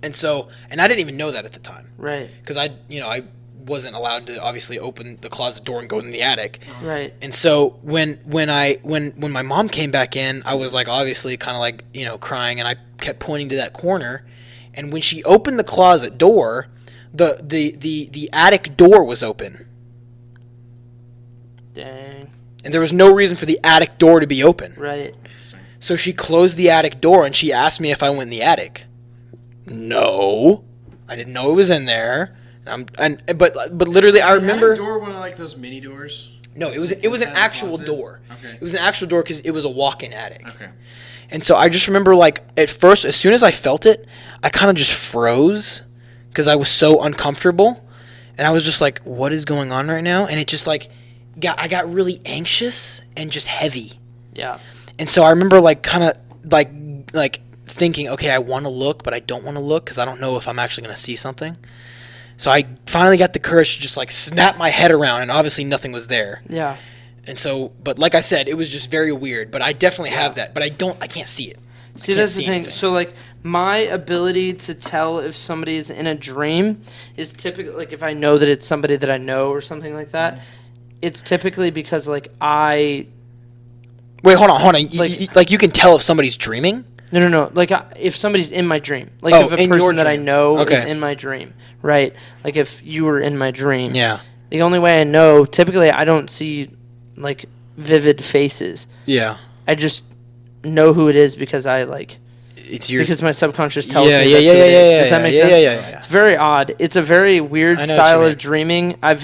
And I didn't even know that at the time. Right. Because I wasn't allowed to obviously open the closet door and go in the attic. Right. And so when my mom came back in, I was like obviously kind of like, crying, and I kept pointing to that corner. And when she opened the closet door, the attic door was open. Dang. And there was no reason for the attic door to be open. Right. So she closed the attic door, and she asked me if I went in the attic. No. I didn't know it was in there. But literally I remember. The door, one of like those mini doors. No, it was an actual door. Okay. It was an actual door because it was a walk-in attic. Okay. And so I just remember like at first, as soon as I felt it, I kind of just froze because I was so uncomfortable, and I was just like, "What is going on right now?" And it just like I got really anxious and just heavy. Yeah. And so I remember like kind of like thinking, okay, I want to look, but I don't want to look because I don't know if I'm actually going to see something. So I finally got the courage to just like snap my head around, and obviously nothing was there. Yeah. And so, but like I said, it was just very weird. But I definitely have that, but I can't see it. See, that's the thing. Anything. So like my ability to tell if somebody is in a dream is typically like if I know that it's somebody that I know or something like that. Mm-hmm. It's typically because like I. Wait, hold on. Like you can tell if somebody's dreaming. No. Like if somebody's in my dream, like if a person that I know is in my dream, right? Like if you were in my dream. Yeah. The only way I know, typically, I don't see like vivid faces. Yeah. I just know who it is because because my subconscious tells me that's who it is. Does that make sense? Yeah. It's very odd. It's a very weird style of dreaming. I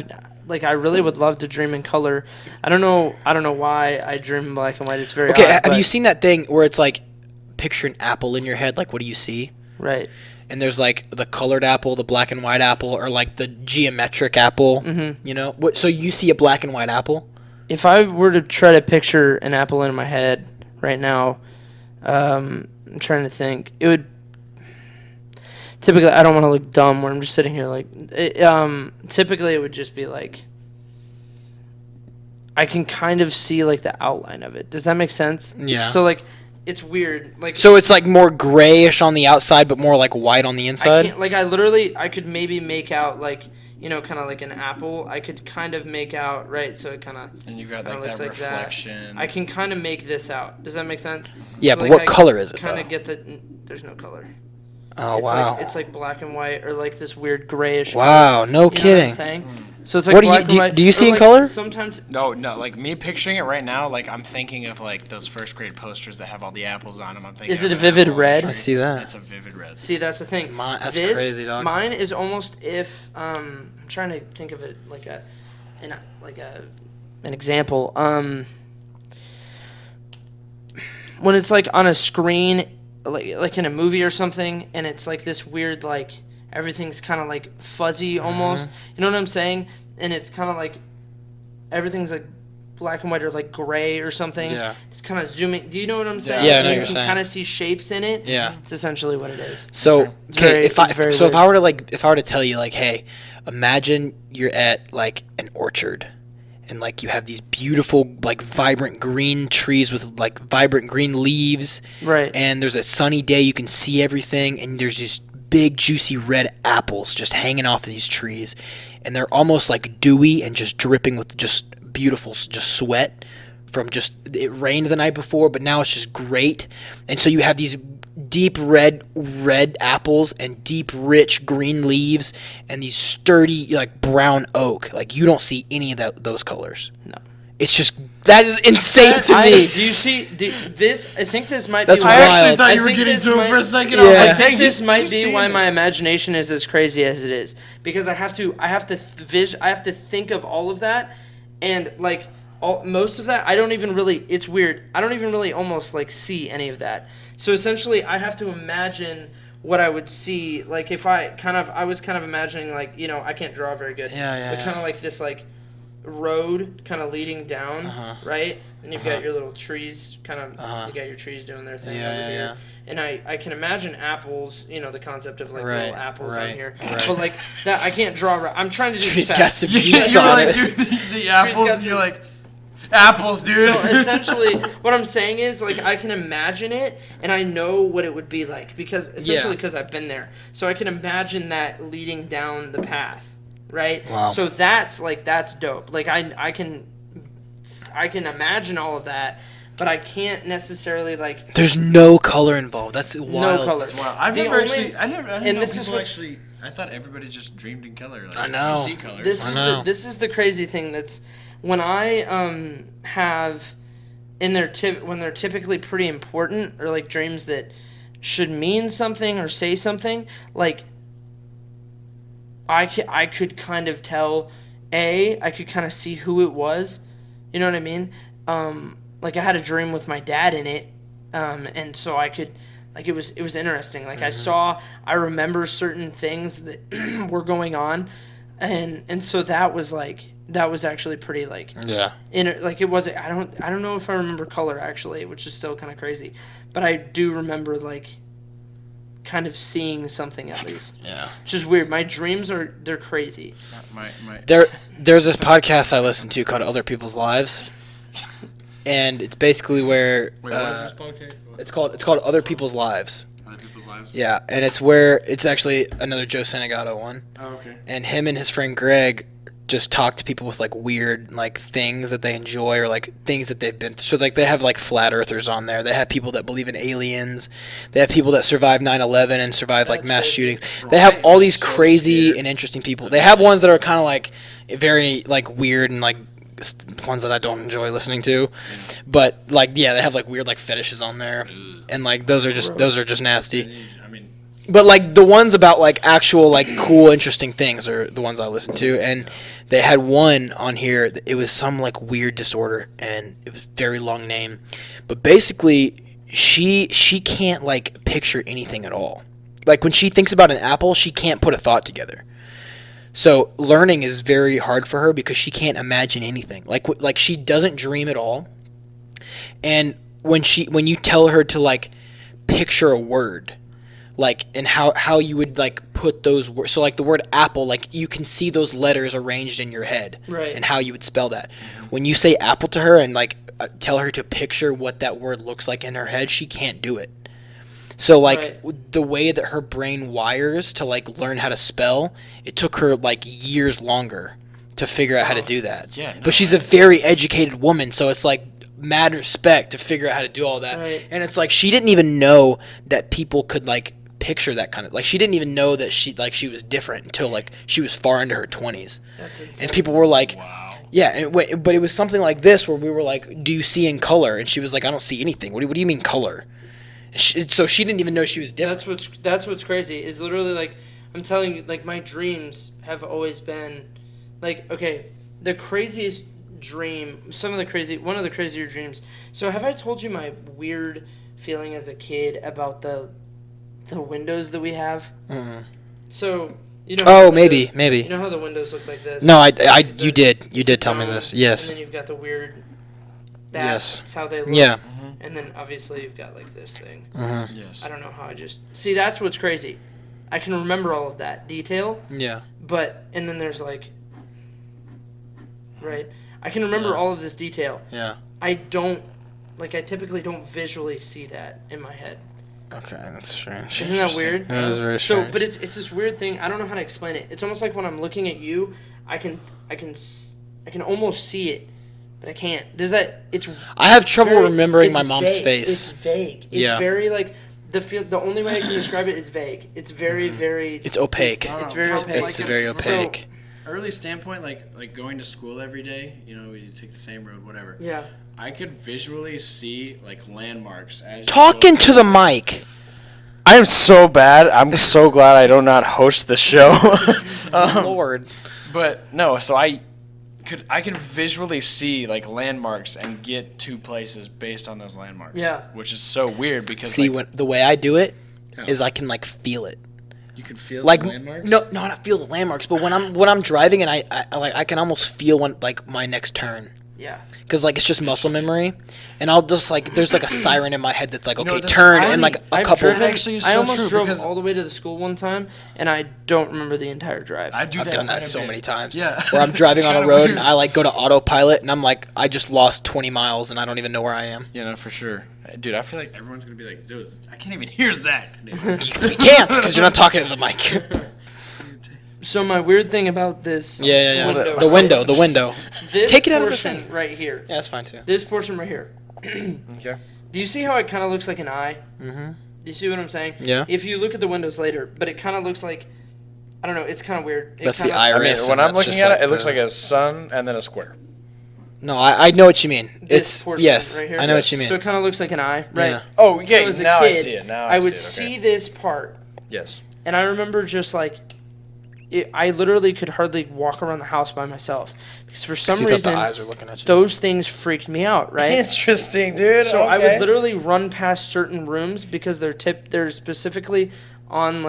really would love to dream in color. I don't know why I dream in black and white. It's very odd. Okay, have you seen that thing where it's like picture an apple in your head, like what do you see? Right. And there's like the colored apple, the black and white apple, or like the geometric apple. Mm-hmm. So you see a black and white apple? If I were to try to picture an apple in my head right now, I'm trying to think. It would typically. I don't want to look dumb where I'm just sitting here like. Typically, it would just be like I can kind of see like the outline of it. Does that make sense? Yeah. So like, it's weird. Like, So it's like more grayish on the outside, but more like white on the I inside. can't, like, I could maybe make out like, you know, kind of like an apple. I could kind of make out, right? So it kind of. And you've got like looks that like that. reflection. I can kind of make this out. Does that make sense? Yeah, So, but like, what I color is it Kind though? of get the. There's no color. Oh It's wow! Like, it's like black and white, or like this weird grayish. Wow, no color. You know what I'm kidding. saying? So it's like What do you- black and do you- white. do you see Or, in like, color? Sometimes. No, like me picturing it right now, like I'm thinking of like those first grade posters that have all the apples on them. I'm thinking. Is it of a an vivid apple on a red? tree. I see that. It's a vivid red. See, that's the thing. That's This, crazy, dog. Mine is almost if I'm trying to think of it like an example. When it's like on a screen, like in a movie or something, and it's like this weird like everything's kind of like fuzzy almost. You know what I'm saying? And it's kind of like everything's like black and white or like gray or something. Yeah. It's kind of zooming. Do you know what I'm saying? Yeah, I know And what you you're can saying. kind of see shapes in it. Yeah. It's essentially what it is. So It's very- okay, it's very if weird. I were to if I were to tell you like, hey, imagine you're at like an orchard, and like you have these beautiful like vibrant green trees with like vibrant green leaves, Right. and there's a sunny day, you can see everything, and there's just big juicy red apples just hanging off of these trees, and they're almost like dewy and just dripping with just beautiful just sweat from just it rained the night before, but now it's just great. And so you have these deep red apples and deep rich green leaves and these sturdy like brown oak. Like you don't see any of those colors. No. It's just that is insane to me. Do you see this? I think this might That's be. wild. I actually thought I you were think getting this to it might- for a second. I was Yeah. like, I think dang, this might he's be seen why it. my imagination is as crazy as it is, because I have to think of all of that, and like most of that I don't even really. It's weird. I don't even really almost like see any of that. So essentially, I have to imagine what I would see. Like if I was kind of imagining like, you know, I can't draw very good. Yeah, But kind of like this like road kind of leading down, right? And you've got your little trees kind of. You got your trees doing their thing Yeah, over yeah, here. yeah. And I can imagine apples, you know, the concept of like Right, little apples right, on here. right. But like that, I can't draw. I'm trying to do Tree's this got fast. some Yeah, geeks you're on like, it. dude, the apples, got and you're some- like, apples, dude. So essentially, what I'm saying is like I can imagine it, and I know what it would be like because because I've been there. So I can imagine that leading down the path, right? Wow. So that's dope. Like I can imagine all of that, but I can't necessarily like There's no color involved. That's wild. no color. Wow, I've The never only- actually, I didn't and know this is people what's- actually. I thought everybody just dreamed in color. Like, I know. You see colors. This is the crazy thing. That's when I have when they're typically pretty important, or like dreams that should mean something or say something. Like I could kind of tell. I could kind of see who it was. You know what I mean? Like I had a dream with my dad in it, and so I could. Like it was interesting. Like I remember certain things that were going on, and so that was actually pretty like Yeah. like it wasn't. I don't know if I remember color actually, which is still kind of crazy, but I do remember like kind of seeing something at least. Yeah. Which is weird. My dreams they're crazy. There's this podcast I listen to called Other People's Lives, and it's basically where Wait, what is this podcast? it's called Other People's Lives. Other people's lives. Yeah, and it's actually another Joe Santagato one, Oh, okay. and him and his friend Greg just talk to people with like weird like things that they enjoy or like things that they've been through. So like they have like flat earthers on there. They have people that believe in aliens. They have people that survived 9/11 and survived like That's mass crazy. shootings. They have all these So crazy scared. and interesting people. They have ones that are kind of like very like weird and like ones that I don't enjoy listening to. But like they have like weird like fetishes on there. And like those are just nasty. I mean, But like the ones about like actual like cool interesting things are the ones I listen to, and they had one on here. It was some like weird disorder, and it was a very long name, but basically she can't like picture anything at all. Like when she thinks about an apple, she can't put a thought together. So learning is very hard for her because she can't imagine anything. Like she doesn't dream at all, and when you tell her to like picture a word, like and how you would like put those words. So like the word apple, like you can see those letters arranged in your head, Right. and how you would spell that. When you say apple to her and like tell her to picture what that word looks like in her head, she can't do it. So like the way that her brain wires to like learn how to spell, it took her like years longer to figure out how to do that. Yeah, no, but she's a very educated woman, so it's like mad respect to figure out how to do all that. Right. And it's like she didn't even know that people could like picture that kind of, like she didn't even know that she was different until like she was far into her 20s. That's insane. And people were like, Wow. yeah, but it was something like this where we were like, do you see in color? And she was like, I don't see anything. What do you mean color? So she didn't even know she was different. That's what's crazy is literally like I'm telling you, like my dreams have always been like, okay, the craziest dream, one of the crazier dreams. So have I told you my weird feeling as a kid about the windows that we have? Mm-hmm. So you know. Oh, maybe. You know how the windows look like this? No, you did tell me this. Yes. And then you've got the weird. Yes. That's how they look. Yeah. And then obviously you've got like this thing. Mm-hmm. Yes. I don't know how I just see. That's what's crazy. I can remember all of that detail. Yeah. But and then there's like. Right. I can remember all of this detail. Yeah. I typically don't visually see that in my head. Okay, that's strange. Isn't that weird? That is very strange. So, but it's this weird thing. I don't know how to explain it. It's almost like when I'm looking at you, I can almost see it, but I can't. Does that? It's. I have trouble very, remembering it's my mom's vague. face. It's vague. It's Yeah. very like the only way I can describe it is vague. It's very very. It's opaque. It's very opaque. It's very opaque. Early standpoint, like going to school every day, you know, you take the same road, whatever. Yeah. I could visually see like landmarks as you Talking go to the mic. I am so bad. I'm so glad I do not host the show. Lord. But no, so I could visually see like landmarks and get to places based on those landmarks. Yeah. Which is so weird because See, like, when the way I do it Yeah. is I can like feel it. you can feel Like the landmarks. no, not feel the landmarks, but when I'm driving and I can almost feel when like my next turn. Yeah. Because like it's just muscle memory, and I'll just like there's like a siren in my head that's like, You know, okay, that's turn, funny. and like a I've couple. driven- actually is I so almost true drove because- all the way to the school one time, and I don't remember the entire drive. I do I've done that quite a so bit. many times. Yeah. Where I'm driving It's on a kinda road weird. and I like go to autopilot and I'm like, I just lost 20 miles and I don't even know where I am. Yeah, no, for sure, dude. I feel like everyone's gonna be like, I can't even hear Zach. Dude. You can't because you're not talking to the mic. So my weird thing about this Yeah. window, The window. this Take it out of the portion thing. right here. Yeah, that's fine too. This portion right here. Okay. Do you see how it kind of looks like an eye? Mm-hmm. Do you see what I'm saying? Yeah. If you look at the windows later, but it kind of looks like, I don't know, it's kind of weird. That's the kinda, iris. I mean, and when I'm that's looking just at like it, it looks the- like a sun and then a square. No, I know what you mean. This It's portion yes, right here? I know what you mean. So it kind of looks like an eye, right? Yeah. Oh, yeah. So as a Now I kid, see it. Now I would see it. see Okay. this part, Yes. and I remember just like, I literally could hardly walk around the house by myself because for some You thought reason the eyes were looking at you. those things freaked me out, right? Interesting, dude. So I Okay. would literally run past certain rooms because they're specifically on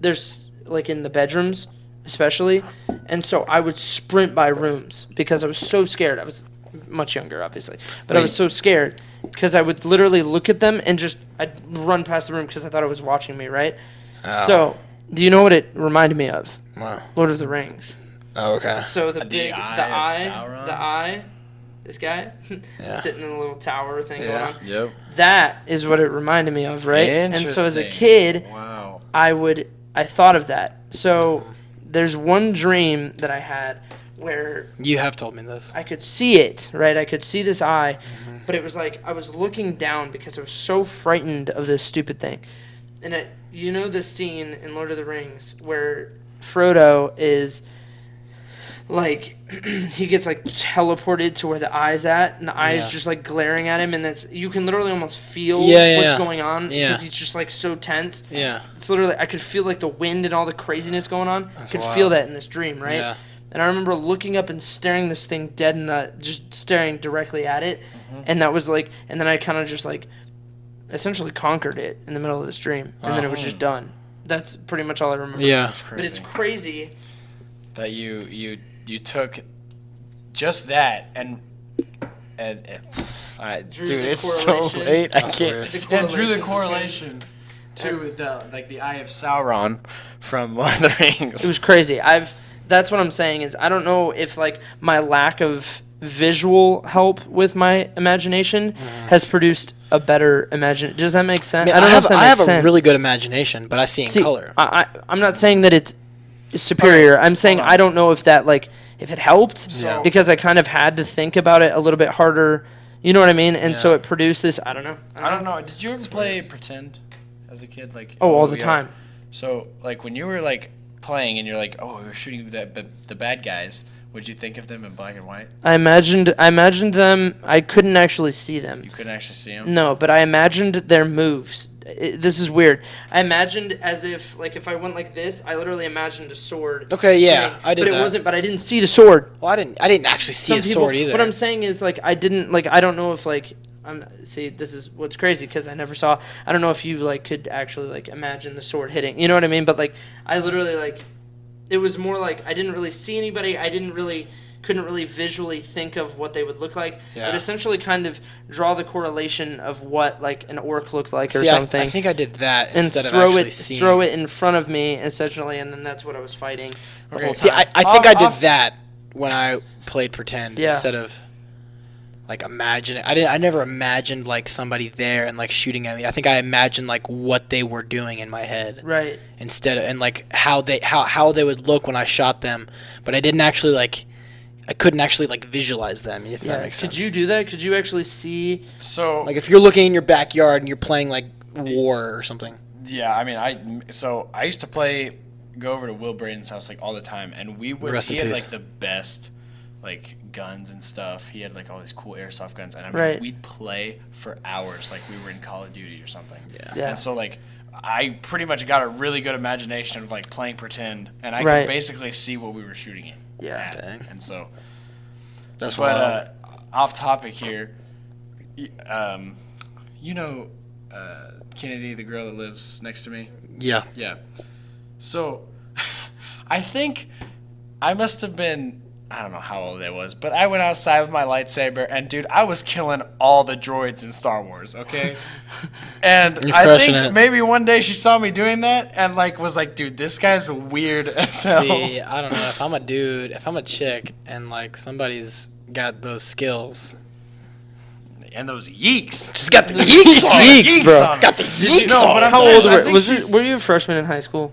there's like in the bedrooms especially, and so I would sprint by rooms because I was so scared. I was much younger, obviously, but I was so scared because I would literally look at them and I'd run past the room because I thought it was watching me, right? Oh. So do you know what it reminded me of? Wow. Lord of the Rings. Oh, okay. So the eye of Sauron? the eye, this guy Yeah. sitting in a little tower thing Yeah. going on. Yep. That is what it reminded me of, right? And so as a Interesting. kid, Wow. I thought of that. So there's one dream that I had where You have told me this. I could see it, right? I could see this eye, but it was like I was looking down because I was so frightened of this stupid thing. And you know the scene in Lord of the Rings where Frodo is like he gets like teleported to where the eye's at, and the eye is Yeah. just like glaring at him, and that's you can literally almost feel Yeah, what's yeah. going on Yeah. because he's just like so tense. Yeah. It's literally I could feel like the wind and all the craziness going on. That's I could wild. feel that in this dream, right? Yeah. And I remember looking up and staring this thing dead in the just staring directly at it, Mm-hmm. and that was like, and then I kind of just like essentially conquered it in the middle of this dream, and then it was just done. That's pretty much all I remember. Yeah. That's crazy. But it's crazy. That you took just that and Drew dude, the it's so correlation. late. I That's can't. weird. The And drew the correlations correlation to the Eye of Sauron from Lord of the Rings. It was crazy. That's what I'm saying is I don't know if like my lack of visual help with my imagination has produced a better imagination. Does that make sense? I don't know if that makes sense. I have a really good imagination, but I see in color. I'm not saying that it's superior. I'm saying I don't know if that like if it helped because I kind of had to think about it a little bit harder. You know what I mean? And so it produced this. I don't know. I don't know. Did you ever play pretend as a kid? Like all the time. So like when you were like playing and you're like, oh, we're shooting the bad guys. Would you think of them in black and white? I imagined them. I couldn't actually see them. You couldn't actually see them? No, but I imagined their moves. This is weird. I imagined as if, like, if I went like this, I literally imagined a sword. Okay, yeah, I did but that. But it wasn't. But I didn't see the sword. Well, I didn't actually see a sword either. What I'm saying is, like, I didn't, like, I don't know if, like, see, this is what's crazy because I never saw. I don't know if you like could actually like imagine the sword hitting. You know what I mean? But like, I literally like. It was more like I didn't really see anybody. Couldn't really visually think of what they would look like. Yeah. But essentially kind of draw the correlation of what like an orc looked like or something. I think I did that and instead of actually seeing. Throw it in front of me essentially, and then that's what I was fighting the whole time. See, I think I did that when I played pretend instead of like imagining. I never imagined like somebody there and like shooting at me. I think I imagined like what they were doing in my head. Right. Instead of and like how they would look when I shot them, but I didn't actually like. I couldn't actually like visualize them if that makes sense. Could you do that? Could you actually see? So like if you're looking in your backyard and you're playing like war or something. Yeah, I mean, I used to go over to Will Braden's house like all the time, and he had like the best like guns and stuff. He had like all these cool airsoft guns, and I mean, we'd play for hours like we were in Call of Duty or something. Yeah. And so like I pretty much got a really good imagination of like playing pretend, and I could basically see what we were shooting in. Yeah. And so that's what. But off topic here, Kennedy, the girl that lives next to me. Yeah. Yeah. So I think I must have been, I don't know how old I was, but I went outside with my lightsaber, and dude, I was killing all the droids in Star Wars, okay? And I think maybe one day she saw me doing that and like was like, dude, this guy's weird as hell. See, I don't know. If I'm a dude, if I'm a chick, and like somebody's got those skills. And those yeeks. Just got the yeeks on. Yeeks, bro. It's got the yeeks on. How old were you a freshman in high school?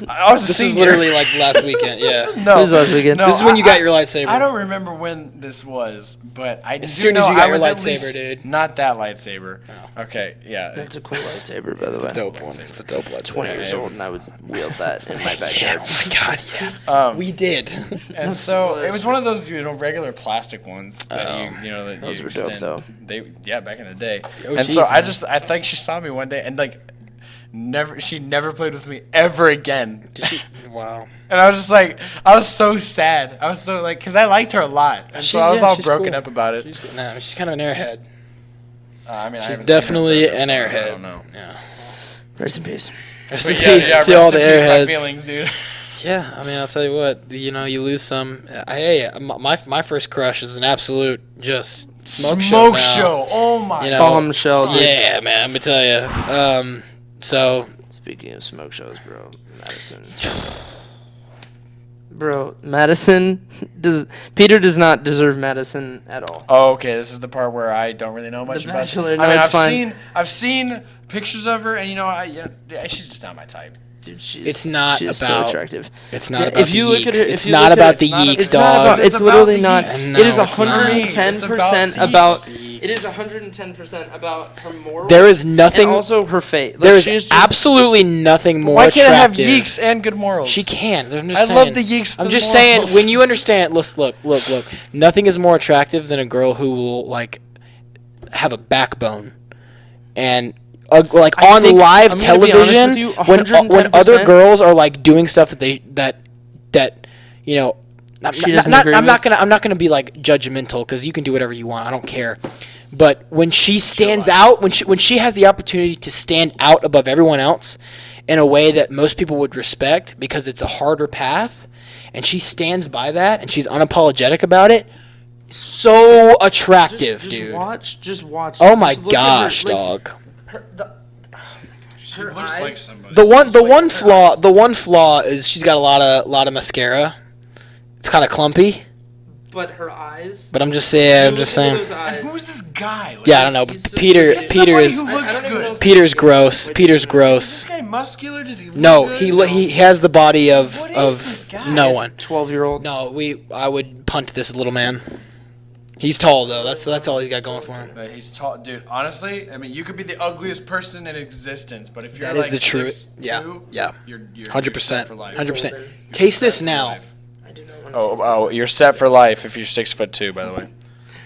This is literally like last weekend, yeah. No, this is last weekend. This is when you got your lightsaber. I don't remember when this was, but I as soon as you got your lightsaber, dude. Not that lightsaber. Oh. Okay, yeah. That's a cool lightsaber, by the way. It's a dope one. It's a dope lightsaber. 20 years old, and I would wield that in my backyard. Oh my god, yeah. We did. And so it was one of those regular plastic ones that that those you were extend. dope, though. Back in the day. Oh, and so I think she saw me one day and like. She never played with me ever again. Did she? Wow. And I was just like, I was so sad. I was so like, because I liked her a lot. And so I was all broken up about it. She's kind of an airhead. I mean, she's definitely an airhead. I don't know. Yeah. Rest in peace. Rest in peace to all the airheads. My feelings, dude. Yeah, I mean, I'll tell you what. You lose some. Hey, my first crush is an absolute just smoke show. Oh my. Bombshell. Yeah, man. Let me tell you. So speaking of smoke shows, bro, Madison Peter does not deserve Madison at all. Oh, okay. This is the part where I don't really know much about. Bachelor, no, I mean, I've seen pictures of her, and she's just not my type. Dude, she's so attractive. It's not about if you the look at her, it's not about the yeeks, dog. It's literally not. It is 110% about. It is 110% about her morals. There is nothing. And also her fate. Like, there is absolutely nothing more attractive. Why can't I have yeeks and good morals? She can. I love the yeeks. I'm just saying, when you understand, look. Nothing is more attractive than a girl who will like have a backbone, and like on live television when other girls are like doing stuff that I'm not gonna be like judgmental because you can do whatever you want. I don't care. But when she stands out, when she has the opportunity to stand out above everyone else in a way that most people would respect because it's a harder path, and she stands by that and she's unapologetic about it, so attractive, dude. Just watch. Oh my gosh, dog. She Her looks eyes- like somebody. The one Her flaw is she's got a lot of mascara. It's kind of clumpy, But her eyes. but I'm just saying. Those And eyes. who is this guy? Like, Yeah, I don't know. He's But so Peter stupid. Peter Somebody is who looks I don't even know good. if Peter's he's good. gross. Wait, Peter's just a minute. Is gross. this guy muscular? Does he look No, good? he has the body of What is this guy? no one. 12-year-old. No, I would punt this little man. He's tall though. That's all he's got going for him. But he's tall, dude. Honestly, I mean, you could be the ugliest person in existence, but if you're That is like the truth. 6'2", Yeah. you're 100%. set for life. 100%. You're Taste set this for now. life. I do not want to Oh, you're set for life if you're 6'2". By the way,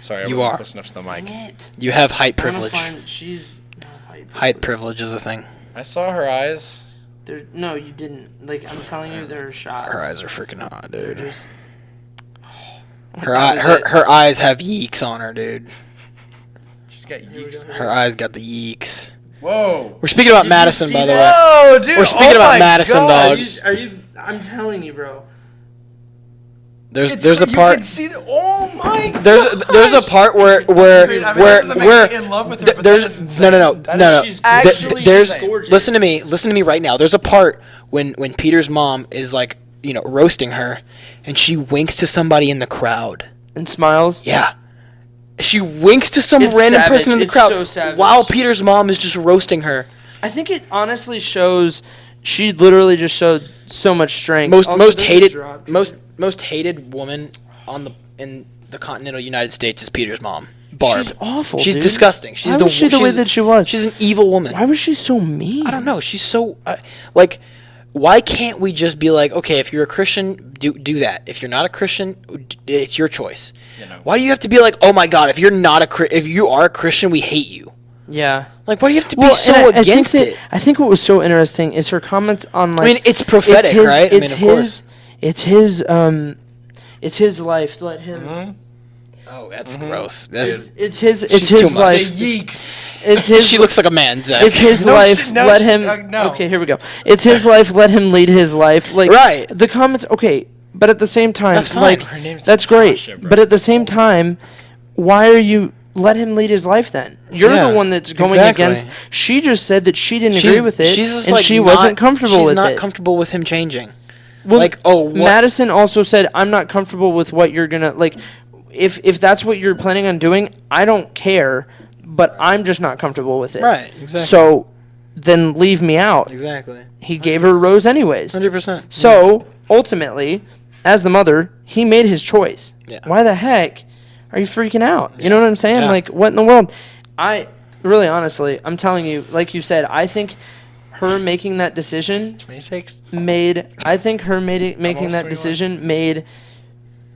sorry, I You wasn't are. close enough to the mic. it. You have height I'm gonna privilege. find- she's not Height privilege is a thing. I saw her eyes. No, you didn't. Like, I'm telling you, there are shots. Her eyes are freaking hot, They're dude. just. Her eyes have yeeks on her, dude. She's got Here we yeeks. go. Her eyes got the yeeks. Whoa. We're speaking about Did you Madison, see by the that? way. Oh, dude. We're speaking about my Madison, God. dog. Are you? I'm telling you, bro. There's a You part. can see oh my. There's a part where I mean, that doesn't make me in love with her, but that there's is insane. no. She's actually There's insane. listen to me right now. There's a part when Peter's mom is like roasting her, and she winks to somebody in the crowd. And smiles. Yeah. She winks to some It's random savage. person in the It's crowd so savage. while Peter's mom is just roasting her. I think it honestly shows. She literally just showed so much strength. Most Also, most there's a hated drop. most hated woman in the continental United States is Peter's mom, Barb. She's awful. She's dude. disgusting. She's Why was she the way she's- that she was? She's an evil woman. Why was she so mean? I don't know. She's so like. Why can't we just be like, okay, if you're a Christian, do that. If you're not a Christian, it's your choice. Why do you have to be like, oh my God, if you are a Christian, we hate you? Yeah. Like, why do you have to be Well, so and against think it? I think what was so interesting is her comments on like. I mean, it's prophetic, his, right? It's I mean, of course. It's his life. Let him. Oh, that's gross. It's his too much. life. Yeeks. It's his. She looks like a man, Zach. It's his No, life. she- no, let she- him. no. Okay, here we go. It's his life. Let him lead his life. Like Right. The comments. Okay, but at the same time, That's fine. like Her name's that's great. Natasha, bro. But at the same time, why are you? Let him lead his life. Then you're Yeah, the one that's going exactly. against. She just said that she didn't agree with it, She's just and like she not- wasn't comfortable she's with not it. comfortable with him changing. Well, like, oh, what? Madison also said, "I'm not comfortable with what you're gonna like. If that's what you're planning on doing, I don't care, but I'm just not comfortable with it. Right, exactly. So then leave me out." Exactly. He gave her a rose anyways. 100%. So ultimately, as the mother, he made his choice. Yeah. Why the heck are you freaking out? You know what I'm saying? Yeah. Like, what in the world? I really, honestly, I'm telling you, like you said, I think her making that decision 26. made. I think her making almost that 21. decision made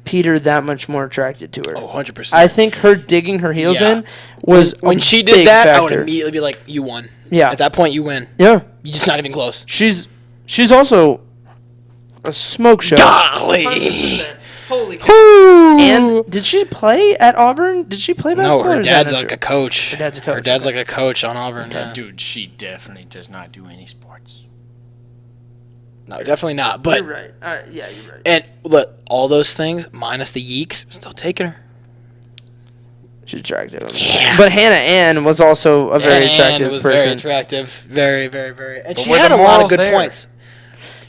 Peter that much more attracted to her. Oh, 100%. I think her digging her heels Yeah. in was when a she big did that, I would factor. immediately be like, you won. Yeah. At that point, you win. Yeah, You're just not even close. she's also a smoke show. Golly. 100%. Holy cow. And did she play at Auburn? Did she play No, basketball? or her is that dad's not like true? a coach. Her dad's a coach, Her dad's okay. like a coach on Auburn. Yeah. Dude, she definitely does not do any sports. No, definitely not. But You're right. Yeah, you're right. and look, all those things minus the yeeks, still taking her. She's attractive. Yeah. But Hannah Ann was also a very And attractive was person. very attractive, very, very, very. And But she were had the a lot of morals good there? points.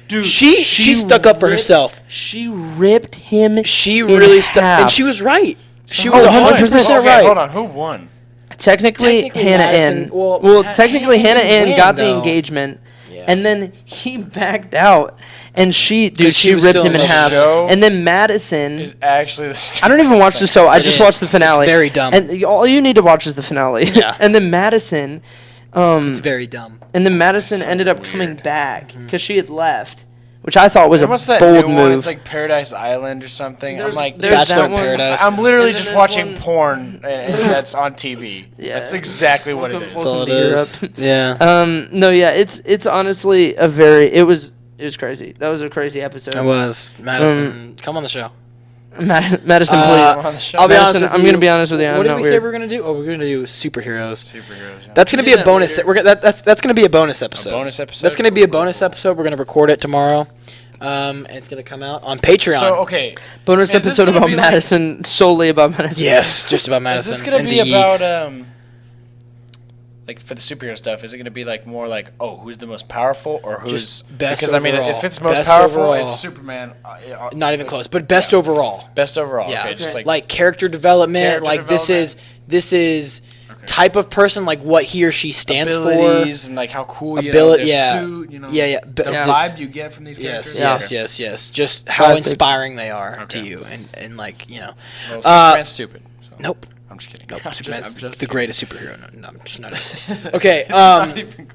Dude, She stuck up for ripped- herself. She ripped him. She in really stuck, and half. she was right. She Oh, was 100% 100% right. Hold on, who won? Technically, Hannah Madison- Ann. well, Technically, Hannah Hannah didn't Ann got win, the though. engagement, Yeah. and then he backed out, and she 'Cause she was ripped still him in in the half. show. And then Madison. Is actually the I don't even watch the show. I It just is. watched the finale. It's very dumb. And all you need to watch is the finale. Yeah. And then Madison. It's very dumb. And then Madison so ended up weird. coming back because she had left, which I thought was What's a that bold new move. one? It's like Paradise Island or something. There's- I'm like, there's Bachelor that in one. Paradise. I'm literally And then just there's watching one- porn and that's on TV. Yeah. That's exactly what it Welcome- is. That's all it to Europe. is. Yeah. No, yeah, it's honestly a very it was crazy. That was a crazy episode. It was. Madison, come on the show. Madison, Uh, please. On the show. I'll be honest Madison, with I'm you. gonna be honest with you. I'm What did not we say weird. we're gonna do? Oh, we're gonna do superheroes. Superheroes. Yeah. That's gonna We be do a that bonus. later. That's gonna be a bonus episode. bonus episode? That's gonna be a bonus episode. We're gonna record it tomorrow. And it's gonna come out on Patreon. So okay, Bonus Is this episode gonna about be like- Madison, solely about Madison. Yes, just about is Madison. this gonna and be the about Yeeks. like for the superhero stuff, is it going to be like more like, oh, who's the most powerful or who's Just best because I mean, overall. if it's most Best powerful, overall. it's Superman. Not even close, but best overall. Best overall. Yeah, Okay, just like character development. Character like development. this is type of person, like what he or she stands abilities and like how cool you Ability- know, their yeah. suit, you know, Yeah. The Just- vibe you get from these Yes, characters. yes. Just how Classics. inspiring they are Okay. to you, and like Well, Superman's stupid. So. Nope. I'm just kidding. Nope. I'm Superman's just the kidding. greatest superhero. No, I'm just not. Even close. Okay.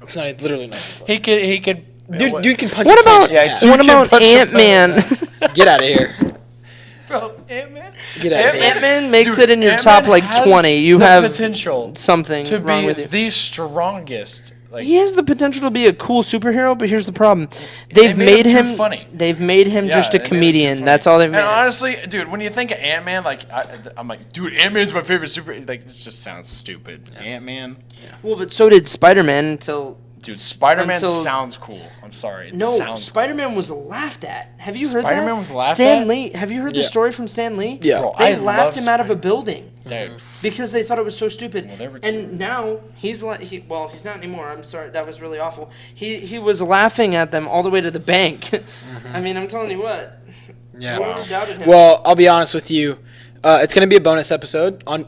It's not literally not. Even close. He could. Dude can punch. What a about can in half. what about punch him Ant-Man? Get out of here. Bro, Ant-Man. Get out of here. Ant-Man makes Dude, it in your Ant-Man top like has 20. You the have potential something to wrong be with you. the strongest. Like He has the potential to be a cool superhero, but here's the problem: they've made made him him too funny. They've made him Yeah, just a they made him too comedian. funny. That's all they've And made. honestly, dude, when you think of Ant-Man, like I'm like, dude, Ant-Man's my favorite super. Like it just sounds stupid. Ant-Man. Well, but so did Spider-Man until. Dude, Spider-Man Until- sounds cool. I'm sorry. It No, sounds Spider-Man was laughed at. Have you heard that? Spider-Man was laughed Stan at? Lee. Have you heard the Yeah. story from Stan Lee? Yeah. Bro, They I laughed love him out of a building Dude, because they thought it was so stupid. Well, they were And now he's like, he's not anymore. I'm sorry, that was really awful. He was laughing at them all the way to the bank. I mean, I'm telling you what. Yeah. Whoever doubted him. Well, I'll be honest with you. It's going to be a bonus episode on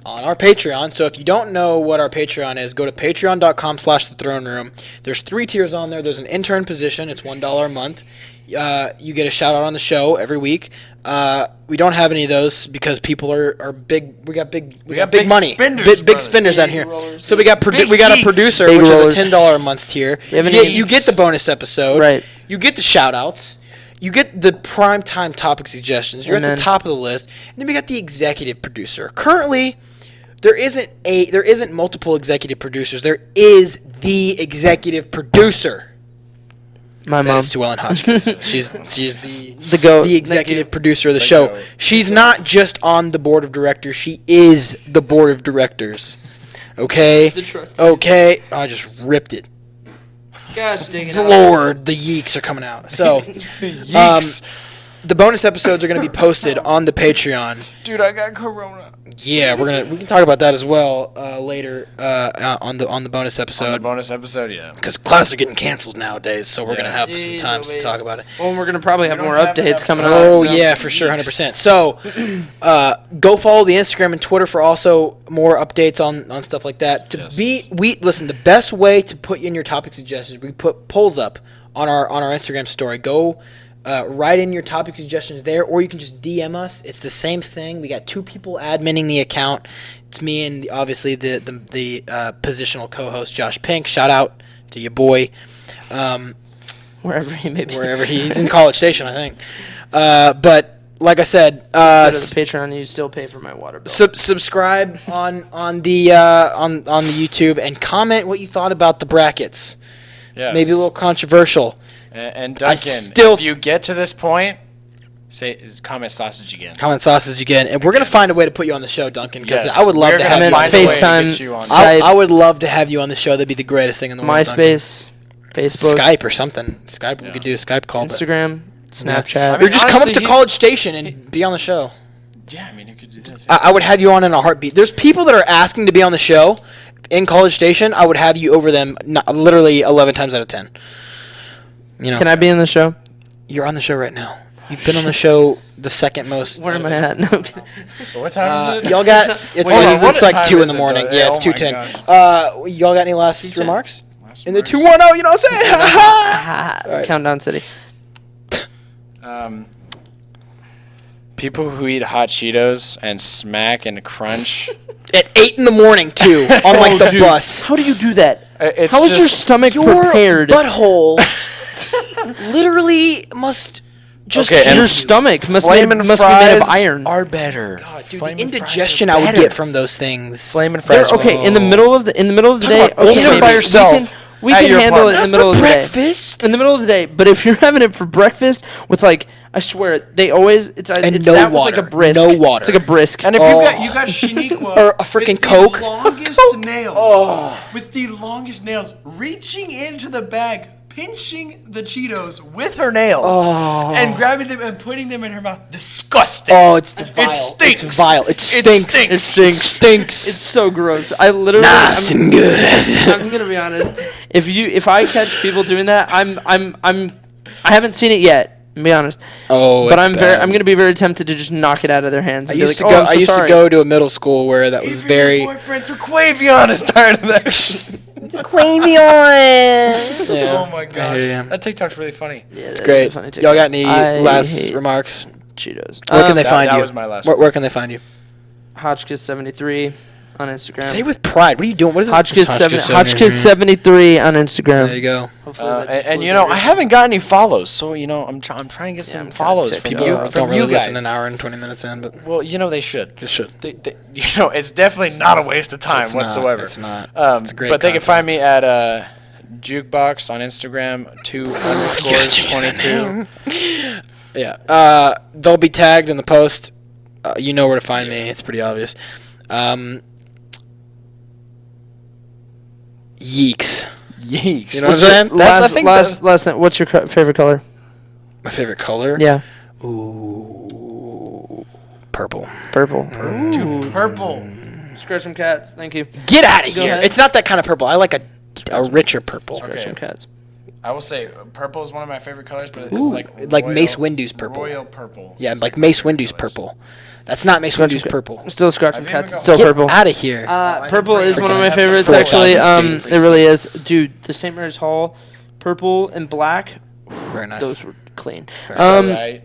our Patreon. So if you don't know what our Patreon is, go to patreon.com/thethrone-room. There's 3 tiers on there. There's an intern position. It's $1 a month. You get a shout out on the show every week. We don't have any of those because people are big. We got big money. spenders, Big brothers. spenders out Big here. rollers. So we got Big we got a geeks. producer, Big which rollers. is a $10 a month tier. We have any You get the bonus episode. Right. You get the shout outs. You get the prime time topic suggestions. You're at Amen. the top of the list. And then we got the executive producer. Currently, there isn't multiple executive producers. There is the executive producer. My That mom. is Sue Ellen Hotchkiss. she's The goat. the executive producer of the The show. goat. She's not just on the board of directors. She is the board of directors. Okay? The trustees. Okay. I just ripped it. Gosh dang it. Lord, the yeeks are coming out. So, Yeeks. the bonus episodes are going to be posted on the Patreon. Dude, I got corona. Yeah, we can talk about that as well later on the bonus On the episode. bonus episode, yeah. Because classes are getting canceled nowadays, so we're Yeah. gonna have some Jeez time to Louise. talk about it. Well, we're gonna probably have don't more have updates enough coming time. up. Oh so- yeah, for sure, Yeeks. 100%. So, go follow the Instagram and Twitter for also more updates on stuff like that. Listen. The best way to put in your topic suggestions, we put polls up on our Instagram story. Go write in your topic suggestions there, or you can just DM us. It's the same thing. We got 2 people adminning the account. It's me and obviously the positional co-host Josh Pink. Shout out to your boy. Wherever he may be. Wherever he's in College Station, I think. But like I said, Go to the Patreon, you still pay for my water bill. subscribe on the YouTube and comment what you thought about the brackets. Yes. Maybe a little controversial. And I Duncan, still- if you get to this point, comment sausage again. Comment sausage again, and we're gonna find a way to put you on the show, Duncan, because Yes, I would love we're to gonna have you. find On a way the to FaceTime, get you on. Skype. I would love to have you on the show. That'd be the greatest thing in the world. Duncan. MySpace, Facebook, Skype or something. Skype. We Yeah. could do a Skype call. but- Instagram, Snapchat. I Or mean, just come up honestly, to he's- College Station and be on the show. Yeah, I mean, you could do that too. I would have you on in a heartbeat. There's people that are asking to be on the show in College Station. I would have you over them literally 11 times out of 10. You know, Can I be in the show? you're on the show right now. You've been on the show the second most. Where am I at? No, I'm kidding. What time is it? Y'all got it's, Wait, it's, what it's like time 2 in is the it, morning. though? Yeah, it's Oh my 2:10. gosh. Y'all got any last 2:10. remarks? Last In the remarks. 210, you know what I'm saying? Ah, Countdown City. People who eat hot Cheetos and smack and crunch. At 8 in the morning too, on like the bus. How do you do that? It's How is your just- stomach Your prepared? butthole literally must just Okay, hate and Your you. stomach must be Flamin' must be made of fries iron. are better. God, dude, Flamin' the fries are indigestion I would better. get from those things. Flamin' They're- fries. okay, in the middle of the Talk day. about Okay, ulcer maybe by we yourself can- We at can your handle it in apartment. the middle of the day. breakfast. In the middle of the day, but if you're having it for breakfast with like, I swear, they always it's And that no with like a water. brisk. No water. It's like a brisk. And if Oh. you got Shaniqua Or a freaking with Coke. the longest nails, with the longest nails, reaching into the bag, pinching the Cheetos with her nails Oh. and grabbing them and putting them in her mouth. Disgusting. Oh, it's vile. It stinks. It's vile. It stinks. stinks. It stinks. Stinks. It's so gross. I literally. nice and good. I'm gonna be honest. If I catch people doing that, I haven't seen it yet. To be honest. Oh, but it's I'm bad. gonna be very tempted to just knock it out of their hands. I And used be to like, go. Oh, I'm so I used sorry. to go to a middle school where that was Even very. your boyfriend to Quavion is tired of that. Quavion. Oh my I gosh. hear ya. That TikTok's really funny. Yeah, It's that is great. a funny Y'all got TikTok. any I last hate remarks? Cheetos. Where can they that- find that you? was my last Where can they find you? Hotchkiss73 on Instagram. Say with pride. What are you doing? What is this? Hotchkiss73 on Instagram. There you go. Hopefully And you know, I haven't got any follows, so you know, I'm trying to get some I'm kinda follows ticked from off. you. People From don't really you listen guys. an hour and 20 minutes in, but Well, you know they should. they should. You know, it's definitely not a waste of time It's not. whatsoever. It's not. It's great But they can content. find me at Jukebox on Instagram 2_22. Yeah. They'll be tagged in the post. You know where to find me. It's pretty obvious. Yeeks. Yeeks. You know what I'm saying? Last thing. What's your favorite color? My favorite color? Yeah. Ooh. Purple. Purple. Dude, purple. Scratch some cats. Thank you. Get out of Go here. ahead. It's not that kind of purple. I like a richer purple. Scratch Okay. some cats. I will say purple is one of my favorite colors, but it's Ooh, like royal, Mace Windu's purple. Royal purple. Yeah, like Mace Windu's purple. That's not Mace Scratch Windu's some purple. Still scratch some I've even cats. got- Still Get purple. out of here. Purple is one of my Freaking favorites, 4,000 actually. students. It really is. Dude, the St. Mary's Hall, purple and black, Very nice. those were clean. Right?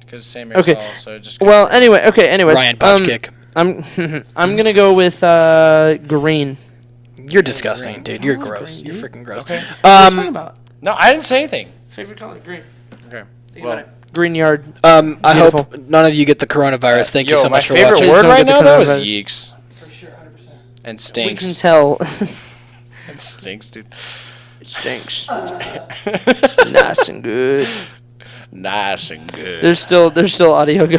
Because same Mary's okay. Hall, so just Well, anyway, anyways. Ryan Pouch kick. I'm gonna go with green. You're disgusting, dude. You're gross. green, You're dude. freaking gross. Okay. What are you talking about? No, I didn't say anything. Favorite color, green. Okay. Think Well, about it. Green yard. I Beautiful. hope none of you get the coronavirus. Thank you so much for my favorite watching. word Please don't right get the now though is coronavirus. yeeks. For sure, 100%. And We can stinks. tell. It stinks, dude. It stinks. Nice and good. Nice and good. There's still audio going.